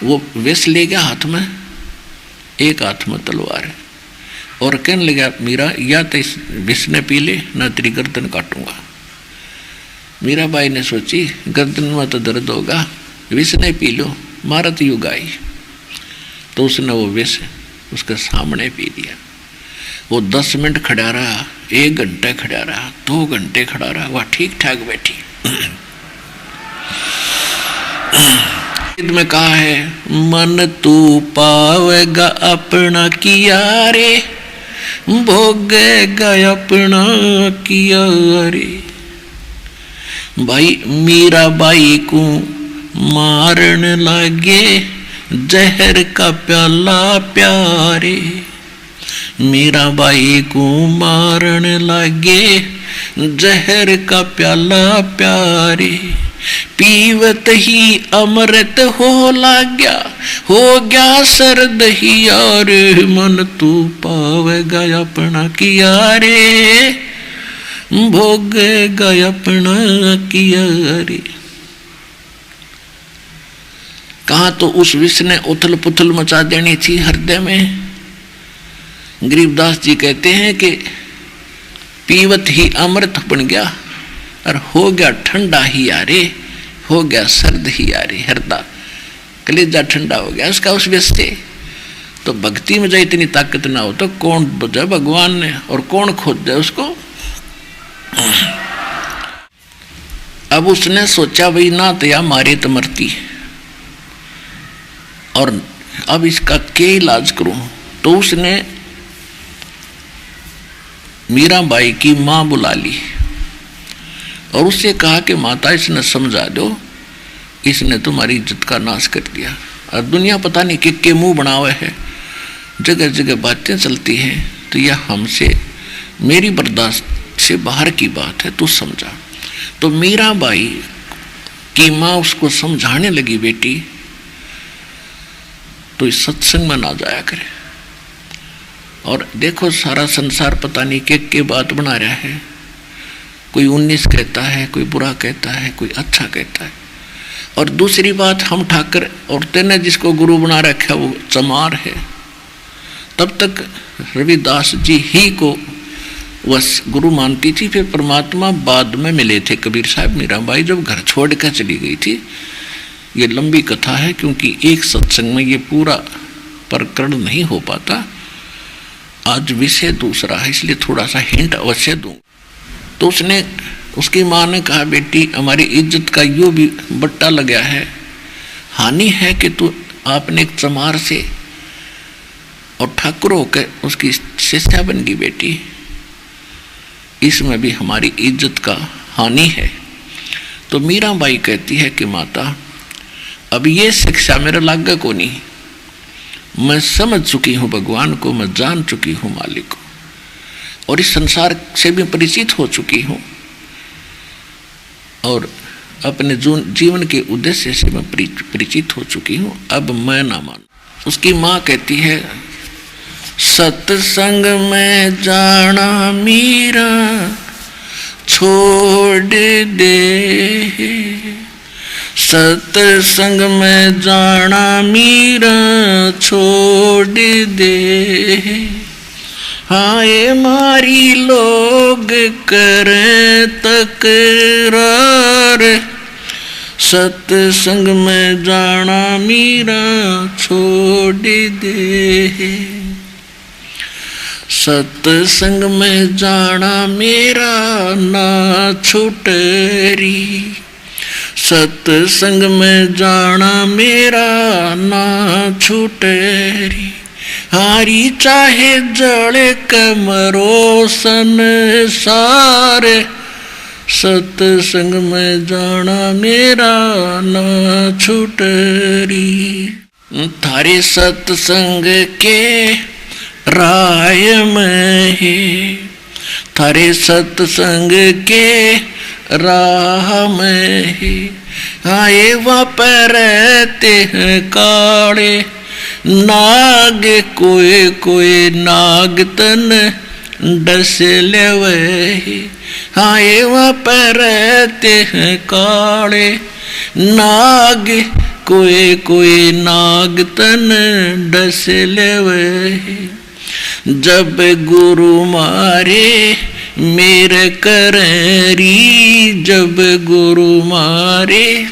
वो विष ले गया हाथ में, एक हाथ में तलवार है, और कहने लगा मीरा या तो इस विष ने पी ले ना तेरी गर्दन काटूंगा। मीरा बाई ने सोची गर्दन में तो दर्द होगा, विष ने पी लो, मारत यू गाई। तो उसने वो विष उसके सामने पी लिया। वो 10 मिनट खड़ा रहा, 1 घंटा खड़ा रहा, 2 घंटे खड़ा रहा, वह ठीक ठाक बैठी। में कहा है मन तू पावेगा अपना किया रे, भोगेगा अपना किया रे। भाई मीरा बाई को मारन लागे जहर का प्याला प्यारे। मीरा बाई को मारन लागे जहर का प्याला प्यारे। पीवत ही अमृत हो लाग्या, हो गया सर्द ही यार, मन तू पावेगा अपना किया रे, भोगेगा अपना किया रे। कहा तो उस विष ने उथल पुथल मचा देनी थी हृदय में। गरीबदास जी कहते हैं कि पीवत ही अमृत बन गया और हो गया ठंडा ही यारे, हो गया सर्द ही यारे। हृदय कलेजा ठंडा हो गया उसका उस विष से। तो भक्ति में जब इतनी ताकत ना हो तो कौन बुझे भगवान ने और कौन खोज दे उसको। अब उसने सोचा भाई ना तो या मारे तो मरती, और अब इसका क्या इलाज करूं। तो उसने मीराबाई की माँ बुला ली और उससे कहा कि माता इसने समझा दो, इसने तुम्हारी इज्जत का नाश कर दिया और दुनिया पता नहीं कि मुंह बनावे है, जगह जगह बातें चलती हैं, तो यह हमसे मेरी बर्दाश्त से बाहर की बात है, तू समझा। तो मीराबाई की माँ उसको समझाने लगी बेटी तो इस सत्संग में ना जाया करे। और देखो सारा संसार पता नहीं के बात बना रहा है, कोई 19 कहता है, कोई बुरा कहता है, कोई अच्छा कहता है। और दूसरी बात हम ठाकर औरतें ने जिसको गुरु बना रखा वो चमार है। तब तक रविदास जी ही को वह गुरु मानती थी। फिर परमात्मा बाद में मिले थे कबीर साहब मीराबाई जब घर छोड़ कर चली गई थी। ये लंबी कथा है क्योंकि एक सत्संग में ये पूरा प्रकरण नहीं हो पाता। आज विषय दूसरा है इसलिए थोड़ा सा हिंट अवश्य दूं। तो उसने उसकी माँ ने कहा, बेटी हमारी इज्जत का यो भी बट्टा लग गया है, हानि है कि तू आपने एक चमार से और ठाकुर होकर उसकी शिष्या बन गई बेटी, इसमें भी हमारी इज्जत का हानि है। तो मीराबाई कहती है कि माता अब ये शिक्षा मेरा लागा को नहीं, मैं समझ चुकी हूँ भगवान को, मैं जान चुकी हूँ मालिक को, और इस संसार से भी परिचित हो चुकी हूँ, और अपने जीवन के उद्देश्य से मैं परिचित हो चुकी हूँ, अब मैं ना मान। उसकी माँ कहती है, सत्संग में जाना मीरा छोड़ दे, सत्संग में जाना मीरा छोड़ दे, हाय मारी लोग करें तकरार, सत्संग में जाना मीरा छोड़ दे, सत्संग में जाना मेरा ना छूटरी, सत्संग में जाना मेरा ना छूटरी, हारी चाहे जड़े कमरो संसार, सत्संग में जाना मेरा ना छूटरी, थारे सत्संग के राय में है, थारे सत्संग के राह में है, आए वहाँ पर रहते हैं काले नाग, कोई कोई नाग तन डस लेवे, आए वहाँ पर रहते हैं काले नाग, कोई कोई नाग तन डस लेवे, जब गुरु मारे मेरे करेरी, जब गुरु मारे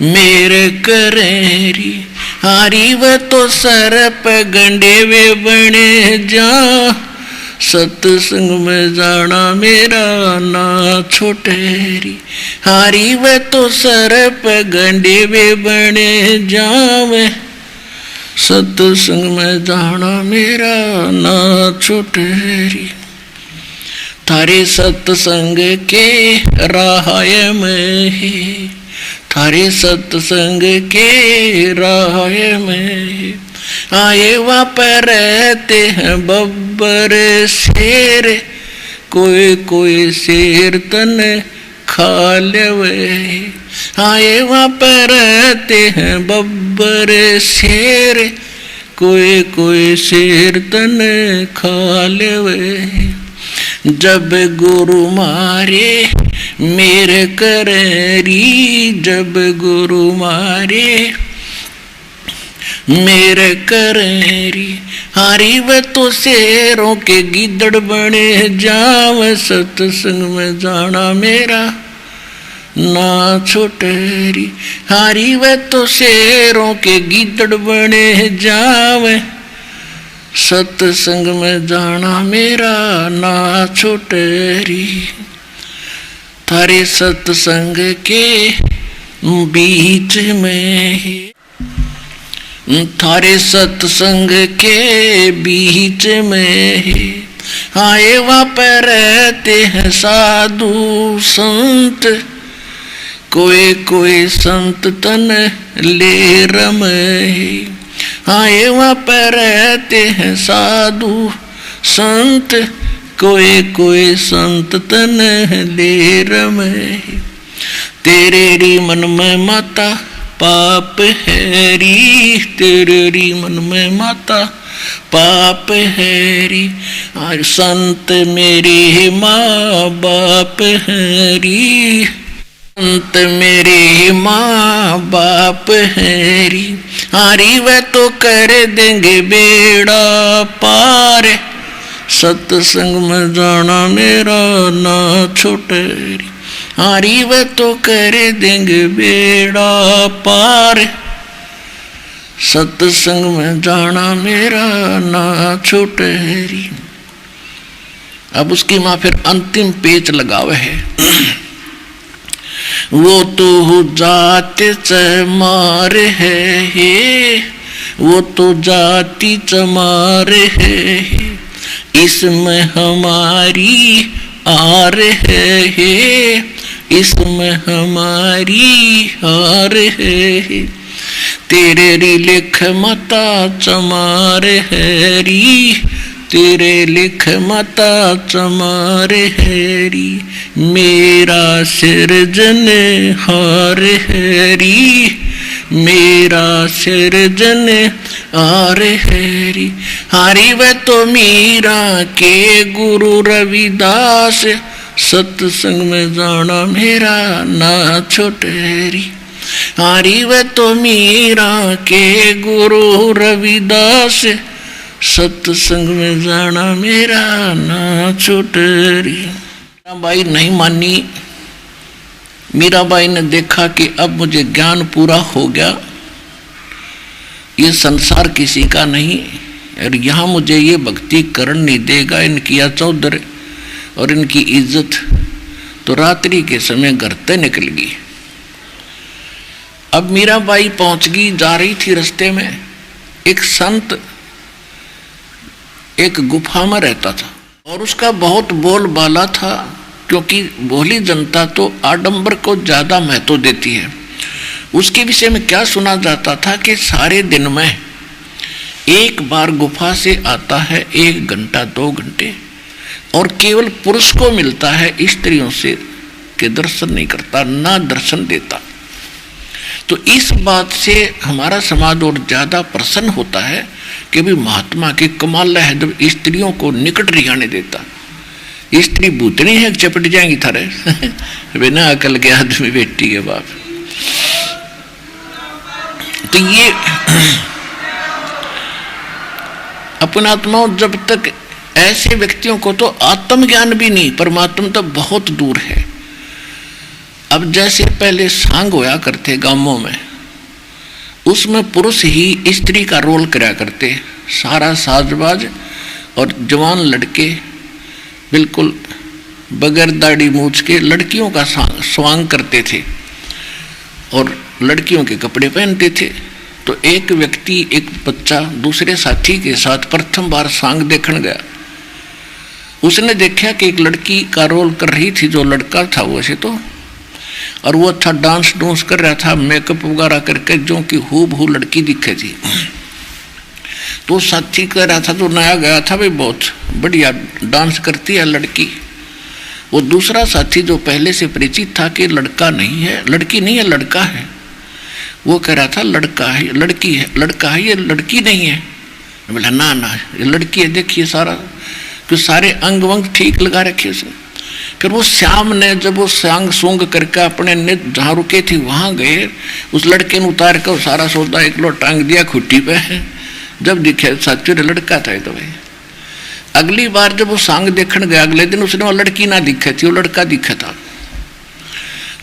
मेरे करेरी, हारी वह तो सरप गंडे वे बने जा, सत्संग में जाना मेरा ना छोटेरी, हारी वह तो सरप गंडे वे बने जावे, सत्संग में जाना मेरा ना छूटेरी, थारे सत्संग के राह में है, थारे सत्संग के राह में, आए वहाँ पर रहते हैं बब्बर शेर, कोई कोई शेर तन खा लेवे, आए वहाँ पर रहते हैं बब्बर शेर, कोई कोई शेर तन खा लेवे, जब गुरु मारे मेरे करेरी, जब गुरु मारे मेरे करेरी, हारी वह तो शेरों के गिदड़ बने जाव, सत्संग में जाना मेरा ना छोटेरी, हारी वह तो शेरों के गिदड़ बने जावे, सत्संग में जाना मेरा ना छोटेरी, थारे सत्संग के बीच में है, थारे सत्संग के बीच में है, आए वहाँ पर रहते हैं साधु संत, कोई कोई संत तन ले रमे, आए वहाँ पर रहते हैं साधु संत, कोई कोई संत तन ले रमे, तेरे री मन में माता पाप है री, तेरे री मन में माता पाप है री, और संत मेरे माँ बाप है री, संत मेरे माँ बाप है री, हारी वह तो कर देंगे बेड़ा पार, सत्संग में जाना मेरा ना छोटेरी, हारी वह तो कर देंगे बेड़ा पार, सत्संग में जाना मेरा ना छोटेरी, अब उसकी माँ फिर अंतिम पेच लगावे है। वो तो जाति चमार है, वो तो जाति चमार है, इसमें हमारी आर है, इसमें हमारी हार है। तेरे री लिख मता चमार है री, तेरे लिख मता चमार है री, मेरा सिरजन हार है री, मेरा सिरजन हार है री। हारी वह तो मीरा के गुरु रविदास, सत्संग में जाना मेरा ना छोटेरी। हारी वह तो मीरा के गुरु रविदास, सत्संग में जाना मेरा ना छोटेरी। मीराबाई नहीं मानी। मीराबाई ने देखा कि अब मुझे ज्ञान पूरा हो गया, ये संसार किसी का नहीं, और यहाँ मुझे ये भक्ति करण नहीं देगा, इनकी चौधर और इनकी इज्जत। तो रात्रि के समय घर से निकल गई। अब मीराबाई पहुंच गई, जा रही थी रास्ते में एक संत एक गुफा में रहता था और उसका बहुत बोलबाला था, क्योंकि भोली जनता तो आडंबर को ज्यादा महत्व देती है। उसके विषय में क्या सुना जाता था कि सारे दिन में एक बार गुफा से आता है 1 घंटा 2 घंटे, और केवल पुरुष को मिलता है, स्त्रियों से के दर्शन नहीं करता, ना दर्शन देता। तो इस बात से हमारा समाज और ज्यादा प्रसन्न होता है कि भी महात्मा की कमाल है जब स्त्रियों को निकट नहीं आने देता। स्त्री भूतनी है, चपट जाएंगी थारे बिना अकल के आदमी बेटी के बाप। तो ये अपना आत्माओं, जब तक ऐसे व्यक्तियों को तो आत्मज्ञान भी नहीं, परमात्मा तो बहुत दूर है। अब जैसे पहले सांग होया करते गांवों में, उसमें पुरुष ही स्त्री का रोल करा करते, सारा साजबाज, और जवान लड़के बिल्कुल बगैर दाढ़ी मूछ के लड़कियों का स्वांग करते थे और लड़कियों के कपड़े पहनते थे। तो एक व्यक्ति, एक बच्चा दूसरे साथी के साथ प्रथम बार सांग देखने गया। उसने देखा कि एक लड़की का रोल कर रही थी, जो लड़का था वैसे तो, और वो अच्छा डांस डूंस कर रहा था, मेकअप वगैरह करके, जो कि हूबहू लड़की दिखे थी। तो साथी कह रहा था, जो नया गया था, भाई बहुत बढ़िया डांस करती है लड़की। वो दूसरा साथी जो पहले से परिचित था कि लड़का नहीं है, लड़की नहीं है, लड़का है, वो कह रहा था लड़का है, लड़की है, लड़का है, ये लड़की नहीं है। बोला ना ना ये लड़की है, देखिए सारा कि सारे अंग वंग ठीक लगा रखे उसने। फिर वो श्याम ने जब वो सांग सूंग करके अपने नित जहाँ रुके थी वहाँ गए, उस लड़के ने उतार कर सारा सौदा एक लो टांग दिया खुट्टी पे। जब दिखे सच्चू लड़का था तो भाई। अगली बार जब वो सांग देखने गया, अगले दिन उसने वो लड़की ना दिखे थी, वो लड़का दिखा था।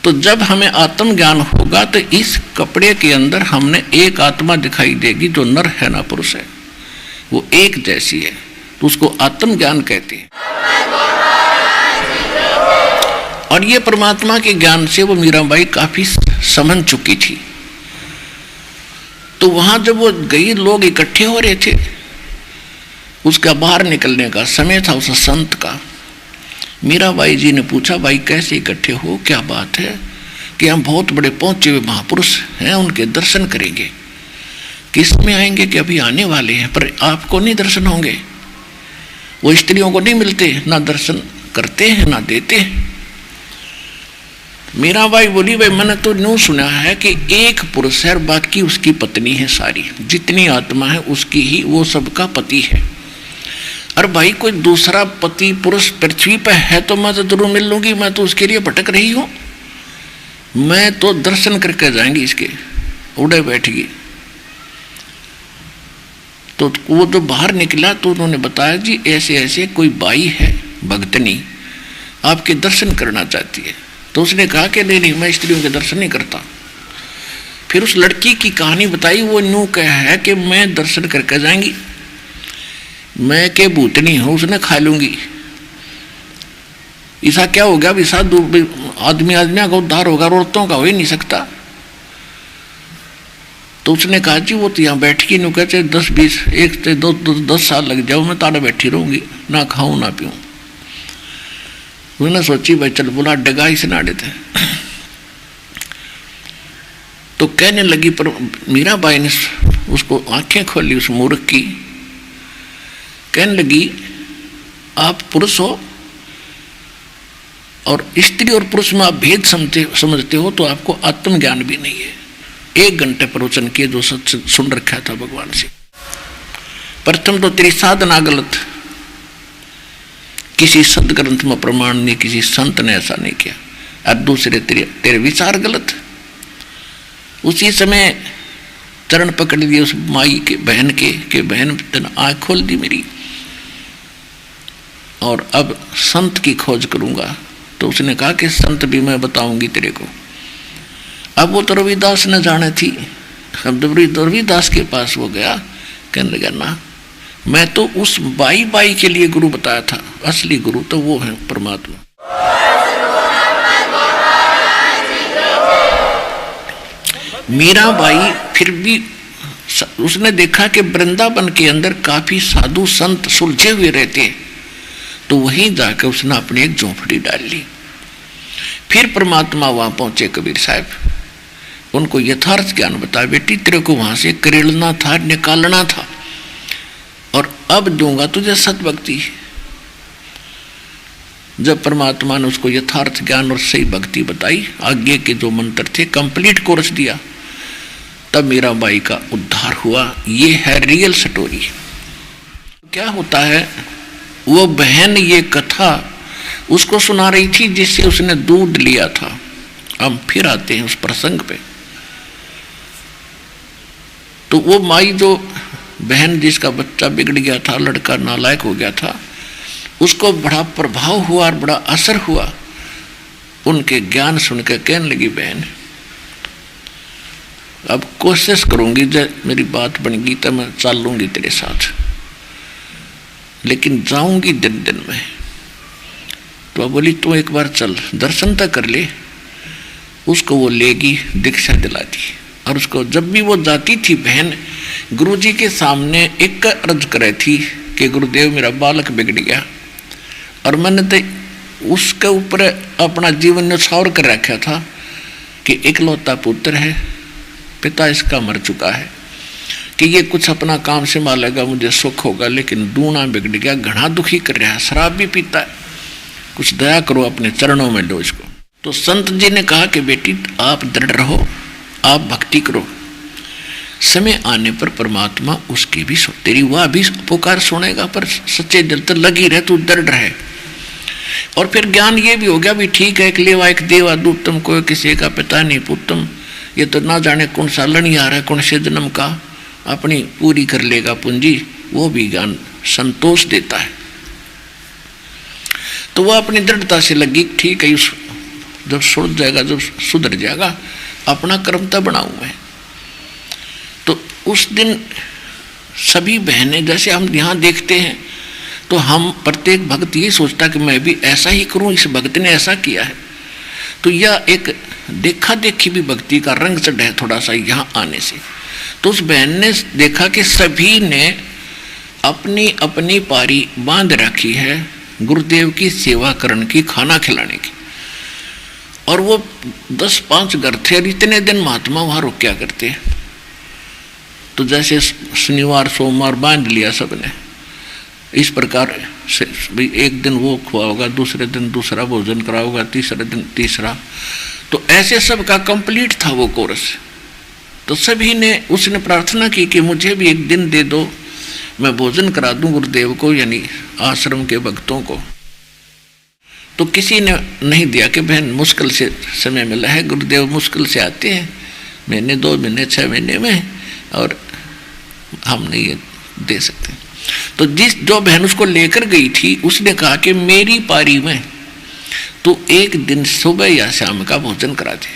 तो जब हमें आत्मज्ञान होगा तो इस कपड़े के अंदर हमने एक आत्मा दिखाई देगी, जो नर है ना पुरुष है, वो एक जैसी है, तो उसको आत्मज्ञान कहते हैं। और ये परमात्मा के ज्ञान से वो मीराबाई काफी समझ चुकी थी। तो वहां जब वो गई, लोग इकट्ठे हो रहे थे, उसका बाहर निकलने का समय था उस संत का। मीराबाई जी ने पूछा, भाई कैसे इकट्ठे हो, क्या बात है? कि हम बहुत बड़े पहुंचे हुए महापुरुष हैं, उनके दर्शन करेंगे। किस में आएंगे? कि अभी आने वाले हैं, पर आपको नहीं दर्शन होंगे। वो स्त्रियों को नहीं मिलते, ना दर्शन करते हैं ना देते हैं। मीराबाई बोली, भाई मैंने तो यूं सुना है कि एक पुरुष है और बाकी उसकी पत्नी है, सारी जितनी आत्मा है उसकी ही, वो सबका पति है। और भाई कोई दूसरा पति पुरुष पृथ्वी पर है तो मैं तो जरूर मिल लूंगी, मैं तो उसके लिए भटक रही हूं, मैं तो दर्शन करके जाएंगी इसके। उड़े बैठ गई। तो वो जो बाहर निकला तो उन्होंने बताया, जी ऐसे ऐसे कोई बाई है भगतनी, आपके दर्शन करना चाहती है। तो उसने कहा कि नहीं नहीं, मैं स्त्रियों के दर्शन नहीं करता। फिर उस लड़की की कहानी बताई। वो यूं कहा है कि मैं दर्शन करके जाएंगी, मैं के भूतनी हूँ, उसने खा लूंगी। ऐसा क्या हो गया? साधु आदमी का उद्धार होगा, औरतों का हो ही नहीं सकता। तो उसने कहा जी वो तो यहाँ बैठी नु कहते 10-20 1 से 10 साल लग जाओ, मैं ताड़ा बैठी रहूंगी, ना खाऊं ना पीऊं। उसने सोची भाई चल बोला डगा ही नाड़े थे। तो कहने लगी, पर मीराबाई ने उसको आंखें खोली उस मूर्ख की, कहने लगी आप पुरुष हो और स्त्री और पुरुष में आप भेद समझते हो तो आपको आत्मज्ञान भी नहीं है। 1 घंटे प्रवचन किए जो सच सुन रखा था भगवान से। प्रथम तो तेरी साधना गलत, किसी सदग्रंथ में प्रमाण नहीं, किसी संत ने ऐसा नहीं किया। और दूसरे तेरे विचार गलत। उसी समय चरण पकड़ लिए उस माई के बहन के बहन तेने आँख खोल दी मेरी, और अब संत की खोज करूंगा। तो उसने कहा कि संत भी मैं बताऊंगी तेरे को। अब वो तो रविदास ने जाने थी। अब रविदास के पास वो गया, कहने लगा ना मैं तो उस बाई के लिए गुरु बताया था, असली गुरु तो वो है परमात्मा। मीराबाई फिर भी उसने देखा कि वृंदावन के अंदर काफी साधु संत सुलझे हुए रहते, तो वहीं जाकर उसने अपनी एक झोंपड़ी डाल ली। फिर परमात्मा वहां पहुंचे, कबीर साहब उनको यथार्थ ज्ञान बताया, बेटी तेरे को वहां से करेड़ना था, निकालना था, और अब दूंगा तुझे सतभक्ति। जब परमात्मा ने उसको यथार्थ ज्ञान और सही भक्ति बताई, आगे के जो मंत्र थे कंप्लीट कोर्स दिया, तब मीराबाई का उद्धार हुआ। ये है रियल स्टोरी। क्या होता है, वो बहन ये कथा उसको सुना रही थी जिससे उसने दूध लिया था। हम फिर आते हैं उस प्रसंग पे। तो वो माई जो बहन जिसका बच्चा बिगड़ गया था, लड़का नालायक हो गया था, उसको बड़ा प्रभाव हुआ और बड़ा असर हुआ। उनके ज्ञान सुनकर कहने लगी बहन अब कोशिश करूंगी, जब मेरी बात बन गई तो मैं चल लूंगी तेरे साथ, लेकिन जाऊंगी दिन में। तो अब बोली तू एक बार चल दर्शन तक कर ले। उसको वो लेगी, दीक्षा दिला दी। और उसको जब भी वो जाती थी बहन, गुरुजी के सामने एक अर्ज करे थी कि गुरुदेव मेरा बालक बिगड़ गया, और मैंने तो उसके ऊपर अपना जीवन न्यौछावर कर रखा था कि इकलौता पुत्र है, पिता इसका मर चुका है, कि ये कुछ अपना काम संभालेगा, मुझे सुख होगा, लेकिन दूना बिगड़ गया, घना दुखी कर रहा है, शराब भी पीता है, कुछ दया करो, अपने चरणों में लो इसको। तो संत जी ने कहा कि बेटी आप दृढ़ रहो, आप भक्ति करो, समय आने पर परमात्मा उसकी भी तेरी वह भी पुकार सुनेगा, पर सच्चे दिल तक लगी रहे, तू दृढ़ रहे। और फिर ज्ञान ये भी हो गया भी ठीक है, एक लेवा एक देवा दूतम, कोई किसी का पिता नहीं पुत्रम, ये तो ना जाने कौन सा लड़ी आ रहा है, कौन से जन्म का, अपनी पूरी कर लेगा पूंजी। वो भी ज्ञान संतोष देता है। तो वह अपनी दृढ़ता से लगी, ठीक है जब सुधर जाएगा, जब सुधर जाएगा, अपना कर्म तब बनाऊं मैं। तो उस दिन सभी बहनें, जैसे हम यहाँ देखते हैं, तो हम प्रत्येक भक्त ये सोचता कि मैं भी ऐसा ही करूं, इस भक्त ने ऐसा किया है। तो यह एक देखा देखी भी भक्ति का रंग चढ़ा है थोड़ा सा यहाँ आने से। तो उस बहन ने देखा कि सभी ने अपनी अपनी पारी बांध रखी है गुरुदेव की सेवा करने की, खाना खिलाने की। और वो 10-5 घर थे, और इतने दिन महात्मा वहाँ रुकया करते। तो जैसे शनिवार सोमवार बांध लिया सबने, इस प्रकार से एक दिन वो खुआ होगा, दूसरे दिन दूसरा भोजन करा होगा, तीसरे दिन तीसरा। तो ऐसे सब का कंप्लीट था वो कोर्स। तो सभी ने उसने प्रार्थना की कि मुझे भी एक दिन दे दो, मैं भोजन करा दूं गुरुदेव को, यानी आश्रम के भक्तों को। तो किसी ने नहीं दिया कि बहन मुश्किल से समय मिला है, गुरुदेव मुश्किल से आते हैं, महीने 2 महीने 6 महीने में, और हम नहीं ये दे सकते। तो जो बहन उसको लेकर गई थी, उसने कहा कि मेरी पारी में तो एक दिन सुबह या शाम का भोजन करा दे,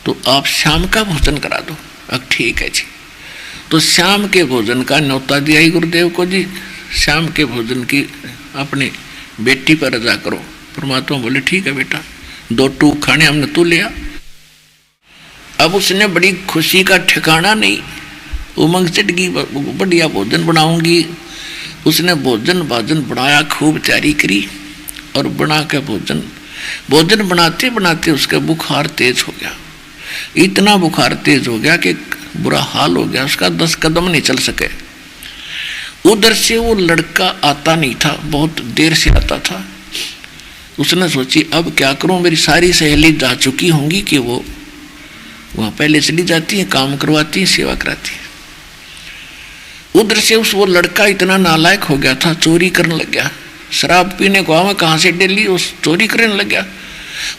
तो आप शाम का भोजन करा दो। अब ठीक है जी। तो शाम के भोजन का न्योता दिया ही गुरुदेव को जी, शाम के भोजन की अपनी बेटी पर रजा करो, परमात्मा बोले ठीक है बेटा, 2 टूक खाने हमने तू लिया। अब उसने बड़ी खुशी का ठिकाना नहीं, उमंग चढ़ गई, बढ़िया भोजन बनाऊंगी। उसने भोजन बनाया, खूब तैयारी करी और बना के भोजन बनाते बनाते उसका बुखार तेज हो गया। इतना बुखार तेज हो गया कि बुरा हाल हो गया उसका, 10 कदम नहीं चल सके। उधर से वो लड़का आता नहीं था, बहुत देर से आता था। उसने सोची अब क्या करूं, मेरी सारी सहेली जा चुकी होंगी कि वो वहां पहले चली जाती है, काम करवाती है, सेवा कराती है। उधर से वो लड़का इतना नालायक हो गया था, चोरी करने लग गया। शराब पीने को आवा कहाँ से डेली उस चोरी करने लग गया।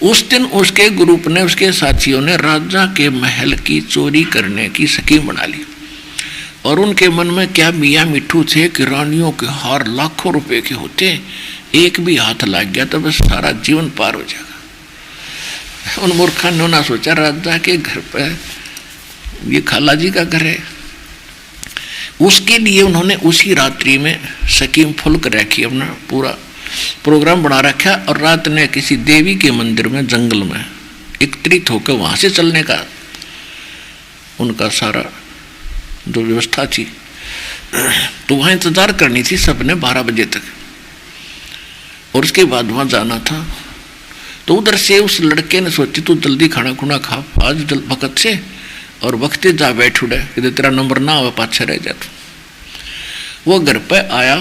उस दिन उसके ग्रुप ने, उसके साथियों ने राजा के महल की चोरी करने की स्कीम बना ली। और उनके मन में क्या मियाँ मिट्ठू थे कि रानियों के हार लाखों रुपए के होते, एक भी हाथ लग गया तो बस सारा जीवन पार हो जाएगा। उन मूर्खों ने ना सोचा राजा के घर पर ये खाला जी का घर है। उसके लिए उन्होंने उसी रात्रि में स्कीम फुल कर रखी, अपना पूरा प्रोग्राम बना रखा। और रात ने किसी देवी के मंदिर में जंगल में एकत्रित होकर वहां से चलने का उनका सारा जो व्यवस्था थी। तो वहां इंतजार करनी थी सबने 12 बजे तक, और उसके बाद वहां जाना था। तो उधर से उस लड़के ने सोची तू जल्दी खाना खुना खा आज वक्त से, और वक्त जा बैठ उड़े कि तेरा नंबर ना हो पाछे रह जा। वो घर पे आया,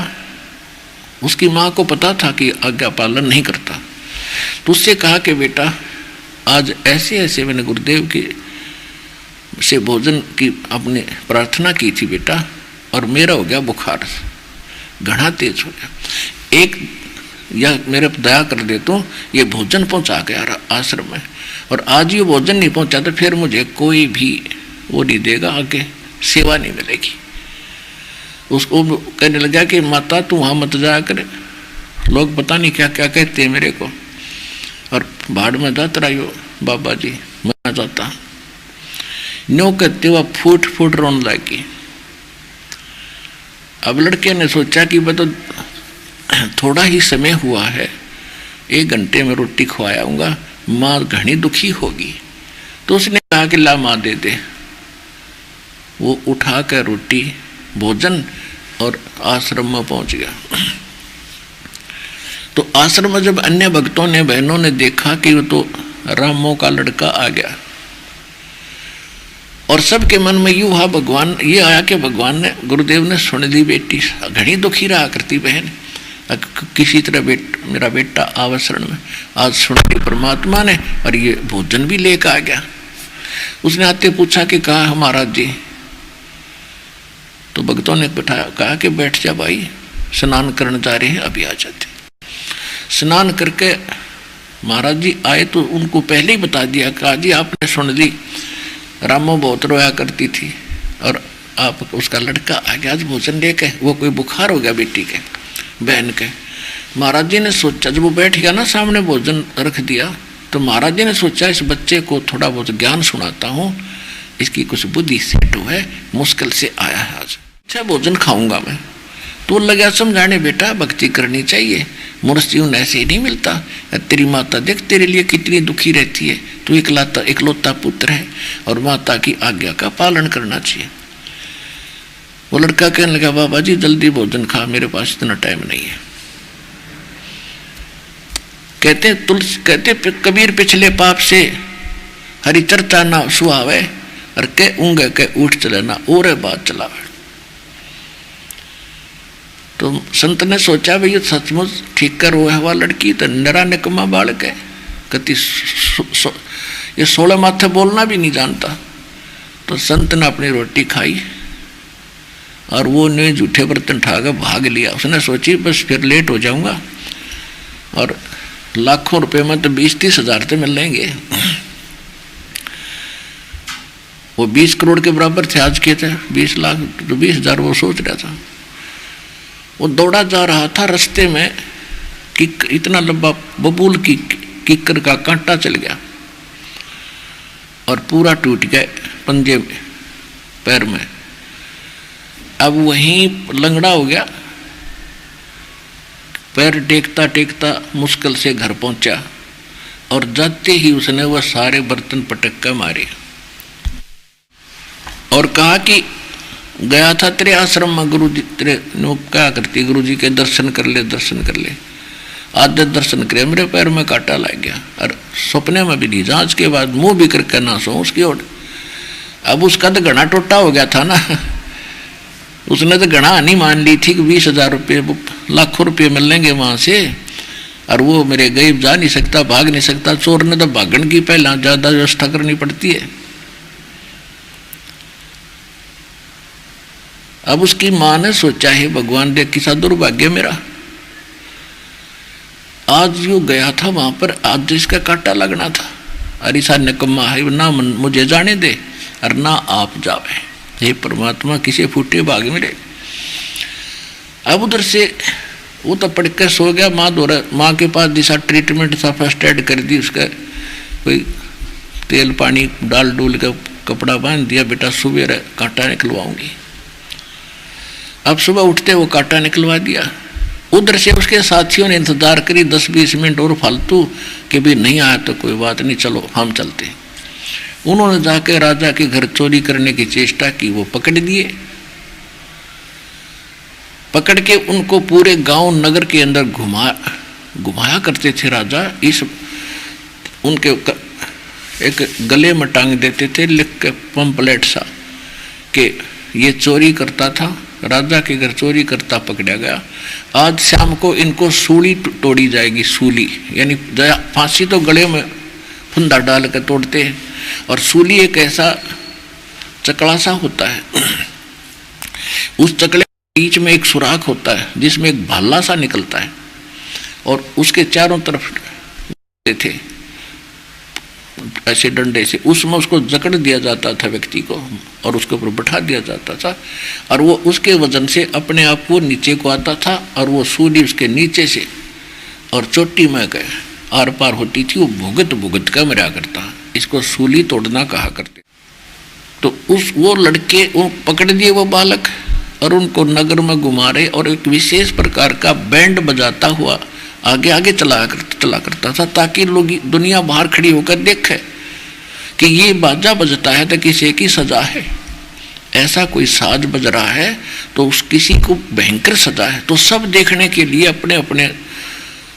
उसकी माँ को पता था कि आज्ञा पालन नहीं करता, तो उससे कहा कि बेटा आज ऐसे ऐसे मैंने गुरुदेव के से भोजन की अपने प्रार्थना की थी बेटा, और मेरा हो गया बुखार घना तेज हो गया। एक या मेरे पर दया कर दे तो ये भोजन पहुंचा गया आश्रम में, और आज ये भोजन नहीं पहुंचा तो फिर मुझे कोई भी वो नहीं देगा, आगे सेवा नहीं मिलेगी। उसको कहने लगा कि माता तू वहाँ मत जाया करे, लोग पता नहीं क्या क्या कहते हैं मेरे को, और भाड़ में जाता रहियो बाबा जी, मैं जाता। न्यो कहते हुआ फूट फूट रोने लगी। अब लड़के ने सोचा कि मैं तो थोड़ा ही समय हुआ है, 1 घंटे में रोटी खवायाऊंगा, माँ घनी दुखी होगी। तो उसने कहा कि ला माँ दे दे। वो उठा कर रोटी भोजन और आश्रम में पहुंच गया। तो आश्रम में जब अन्य भक्तों ने, बहनों ने देखा कि वो तो रामों का लड़का आ गया, और सबके मन में यूं हुआ भगवान ये आया कि भगवान ने, गुरुदेव ने सुन ली बेटी घनी दुखी रहा करती बहन, किसी तरह मेरा बेटा आवसरण में आज सुन ली परमात्मा ने, और ये भोजन भी लेकर आ गया। उसने आते पूछा कि कहा महाराज जी। तो भक्तों ने बैठाया, कहा कि बैठ जा भाई, स्नान करने जा रहे हैं, अभी आ जाते। स्नान करके महाराज जी आए तो उनको पहले ही बता दिया, कहा जी आपने सुन ली रामो बहुत रोया करती थी, और आप उसका लड़का आ गया आज भोजन लेके, वो कोई बुखार हो गया बेटी के, बहन के। महाराज जी ने सोचा, जब वो बैठ गया ना सामने भोजन रख दिया, तो महाराज जी ने सोचा इस बच्चे को थोड़ा बहुत ज्ञान सुनाता हूँ, इसकी कुछ बुद्धि सेट है, मुश्किल से आया है आज, अच्छा भोजन खाऊंगा मैं। तो लगा समझाने, बेटा भक्ति करनी चाहिए, मनुष्य जीवन ऐसे ही नहीं मिलता। तेरी माता देख तेरे लिए कितनी दुखी रहती है, तू इकलौता पुत्र है, और माता की आज्ञा का पालन करना चाहिए। वो लड़का कहने लगा बाबा जी जल्दी भोजन खा, मेरे पास इतना टाइम नहीं है। कहते कबीर पिछले पाप से हरि चर्चा ना सुहावे, और के ऊँगे के उठ चले ना और बात चलावे। तो संत ने सोचा भाई ये सचमुच ठीक कर रोया हुआ लड़की तो नरा निकम्मा बालक है, कति ये 16 माथे बोलना भी नहीं जानता। तो संत ने अपनी रोटी खाई और वो ने जूठे बर्तन उठाकर भाग लिया। उसने सोची बस फिर लेट हो जाऊंगा, और लाखों रुपए में तो 20-30 हजार तो मिल लेंगे। वो 20 करोड़ के बराबर थे आज के, थे 20 लाख, तो 20 हजार वो सोच रहा था। वो दौड़ा जा रहा था, रास्ते में इतना लंबा बबूल की किक्कर का कांटा चल गया और पूरा टूट गया पंजे में, पैर में। अब वहीं लंगड़ा हो गया, पैर टेकता टेकता मुश्किल से घर पहुंचा और जाते ही उसने वह सारे बर्तन पटक कर मारे और कहा कि गया था तेरे आश्रम में गुरु जी, तेरे क्या करती गुरु जी के दर्शन कर ले, दर्शन कर ले। आज दर्शन करे मेरे पैर में कांटा लग गया और सपने में भी नहीं, जांच के बाद मुंह भी करके ना सो उसकी ओर। अब उसका तो घना टोटा हो गया था ना, उसने तो घना नहीं मान ली थी कि 20,000 रुपये लाखों रुपये मिलेंगे वहां से, और वो मेरे गरीब जा नहीं सकता, भाग नहीं सकता। चोर ने तो भागण की पहला ज्यादा व्यवस्था करनी पड़ती है। अब उसकी मां ने सोचा है भगवान देख किसा दुर्भाग्य मेरा, आज यो गया था वहां पर, आज इसका कांटा लगना था। अरे सा निकम्मा है, ना मुझे जाने दे और ना आप जावे। हे परमात्मा किसे फूटे भाग मेरे। अब उधर से वो तो पड़ के सो गया। माँ के पास दिशा ट्रीटमेंट सा फर्स्ट एड कर दी, उसका कोई तेल पानी डाल डूल का कपड़ा बांध दिया, बेटा सुबह कांटा निकलवाऊंगी। अब सुबह उठते वो कांटा निकलवा दिया। उधर से उसके साथियों ने इंतजार करी 10-20 मिनट और फालतू कि भी नहीं आया तो कोई बात नहीं, चलो हम चलते। उन्होंने जाकर राजा के घर चोरी करने की चेष्टा की, वो पकड़ दिए। पकड़ के उनको पूरे गांव नगर के अंदर घुमाया करते थे राजा। इस उनके एक गले में टांग देते थे लिख के पंपलेट सा कि ये चोरी करता था, राजा के घर चोरी करता पकड़ा गया। आज शाम को इनको सूली तोड़ी जाएगी। सूली यानी फांसी तो गले में फंदा डाल कर तोड़ते हैं, और सूली एक ऐसा चकड़ा सा होता है, उस चकड़े के बीच में एक सुराख होता है जिसमें एक भाला सा निकलता है, और उसके चारों तरफ थे ऐसे डंडे से, उसमें उसको जकड़ दिया जाता था व्यक्ति को और उसके ऊपर बैठा दिया जाता था, और वो उसके वजन से अपने आप वो नीचे को आता था, और वो सूली उसके नीचे से और चोटी में गए आर पार होती थी। वो भुगत भुगत का मरा करता, इसको सूली तोड़ना कहा करते। तो वो लड़के वो पकड़ दिए वो बालक, और उनको नगर में घुमा रहे, और एक विशेष प्रकार का बैंड बजाता हुआ आगे आगे चला करता था, ताकि लोग दुनिया बाहर खड़ी होकर देखे कि ये बाजा बजता है तो किसी की सजा है। ऐसा कोई साज बज रहा है तो उस किसी को भयंकर सजा है। तो सब देखने के लिए अपने अपने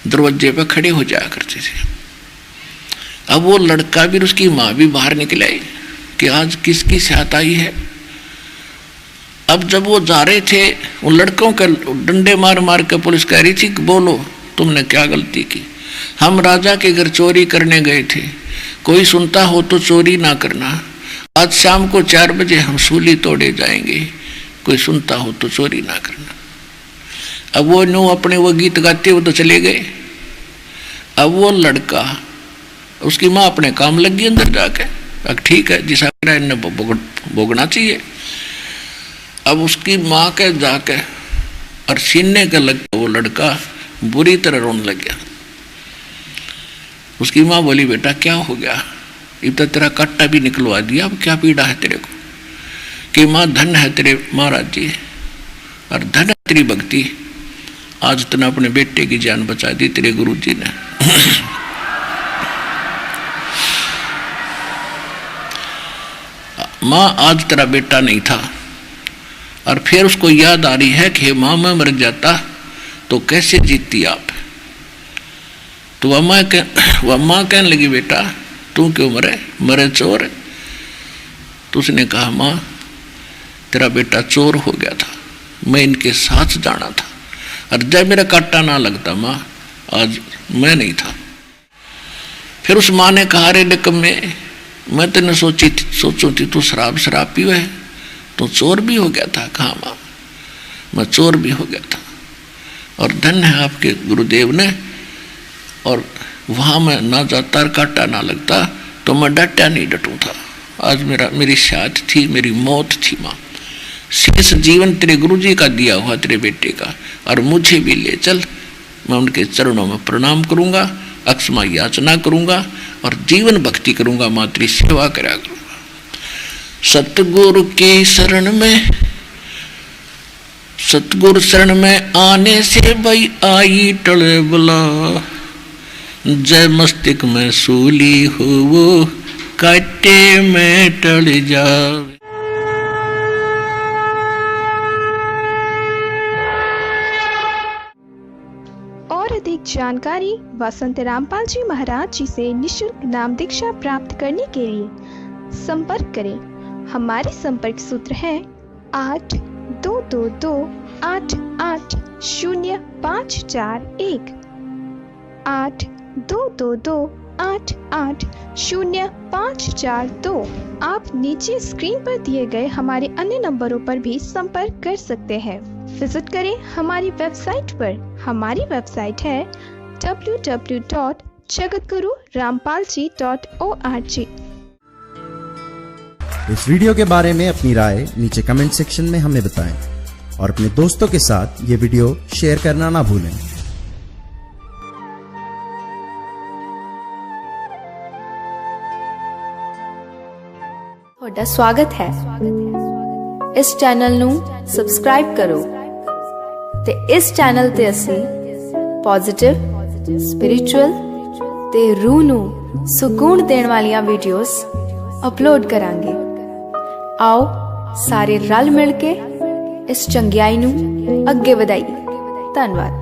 दरवाजे पर खड़े हो जाया करते थे। अब वो लड़का भी उसकी माँ भी बाहर निकल आई कि आज किसकी साथ आई है। अब जब वो जा रहे थे, उन लड़कों के डंडे मार मार के पुलिस कह रही थी कि बोलो तुमने क्या गलती की। हम राजा के घर चोरी करने गए थे, कोई सुनता हो तो चोरी ना करना। आज शाम को 4 बजे हम सूली तोड़े जाएंगे, कोई सुनता हो तो चोरी ना करना। अब वो नो अपने वो गीत गाते हुए तो चले गए। अब वो लड़का, उसकी माँ अपने काम लगी अंदर जाके, अब ठीक है जिस इन्हें भोगना चाहिए। अब उसकी माँ के जाके और सीने के लग वो लड़का बुरी तरह रोने लग गया। उसकी माँ बोली बेटा क्या हो गया, अब तो तेरा कांटा भी निकलवा दिया, अब क्या पीड़ा है तेरे को। कि माँ धन है तेरे महाराज जी, और धन है तेरी भक्ति, आज तूने अपने बेटे की जान बचा दी तेरे गुरु जी ने। माँ आज तेरा बेटा नहीं था, और फिर उसको याद आ रही है कि माँ मैं मर जाता तो कैसे जीतती आप। तो वह माँ कहने लगी बेटा तू क्यों मरे चोर। तो उसने कहा माँ तेरा बेटा चोर हो गया था, मैं इनके साथ जाना था, और जब मेरा कांटा ना लगता माँ आज मैं नहीं था। फिर उस माँ ने कहा रे निकम्मे, मैं तेने सोचू थी तू शराब पीवे है, तो चोर भी हो गया था। कहा माँ मैं चोर भी हो गया था, और धन्य है आपके गुरुदेव ने, और वहाँ मैं ना जाता कांटा ना लगता तो मैं डटा नहीं डटू था। आज मेरी शाद थी, मेरी मौत थी माँ। शेष जीवन तेरे गुरु जी का दिया हुआ तेरे बेटे का, और मुझे भी ले चल, मैं उनके चरणों में प्रणाम करूँगा, अक्षमा याचना करूँगा, और जीवन भक्ति करूँगा, माँ तेरी सेवा करा करूँगा। सतगुरु की शरण में सतगुरु शरण में आने से भई आई टले बला, जय मस्तिष्क में सूली हो वो काटे में टल जावे। और अधिक जानकारी वसंत रामपाल जी महाराज जी से निशुल्क नाम दीक्षा प्राप्त करने के लिए संपर्क करें। हमारे संपर्क सूत्र है 8222880541 8222880542। आप नीचे स्क्रीन पर दिए गए हमारे अन्य नंबरों पर भी संपर्क कर सकते हैं। विजिट करें हमारी वेबसाइट पर। हमारी वेबसाइट है www.jagatgururampalji.org। इस वीडियो के बारे में अपनी राय नीचे कमेंट सेक्शन में हमें बताएं और अपने दोस्तों के साथ ये वीडियो शेयर करना ना भूलें। ਤੁਹਾਡਾ ਸਵਾਗਤ ਹੈ। ਇਸ ਚੈਨਲ ਨੂੰ ਸਬਸਕ੍ਰਾਈਬ ਕਰੋ ਤੇ ਇਸ ਚੈਨਲ ਤੇ ਅਸੀਂ ਪੋਜ਼ਿਟਿਵ, ਸਪਿਰਿਚੁਅਲ ਤੇ ਰੂਹ ਨੂੰ ਸਕੂਨ ਦੇਣ ਵਾਲੀਆਂ ਵੀਡੀਓਜ਼ ਅਪਲੋਡ ਕਰਾਂਗੇ। आओ सारे रल मिल के इस चंगियाई नूं अगे वधाइए। धन्यवाद।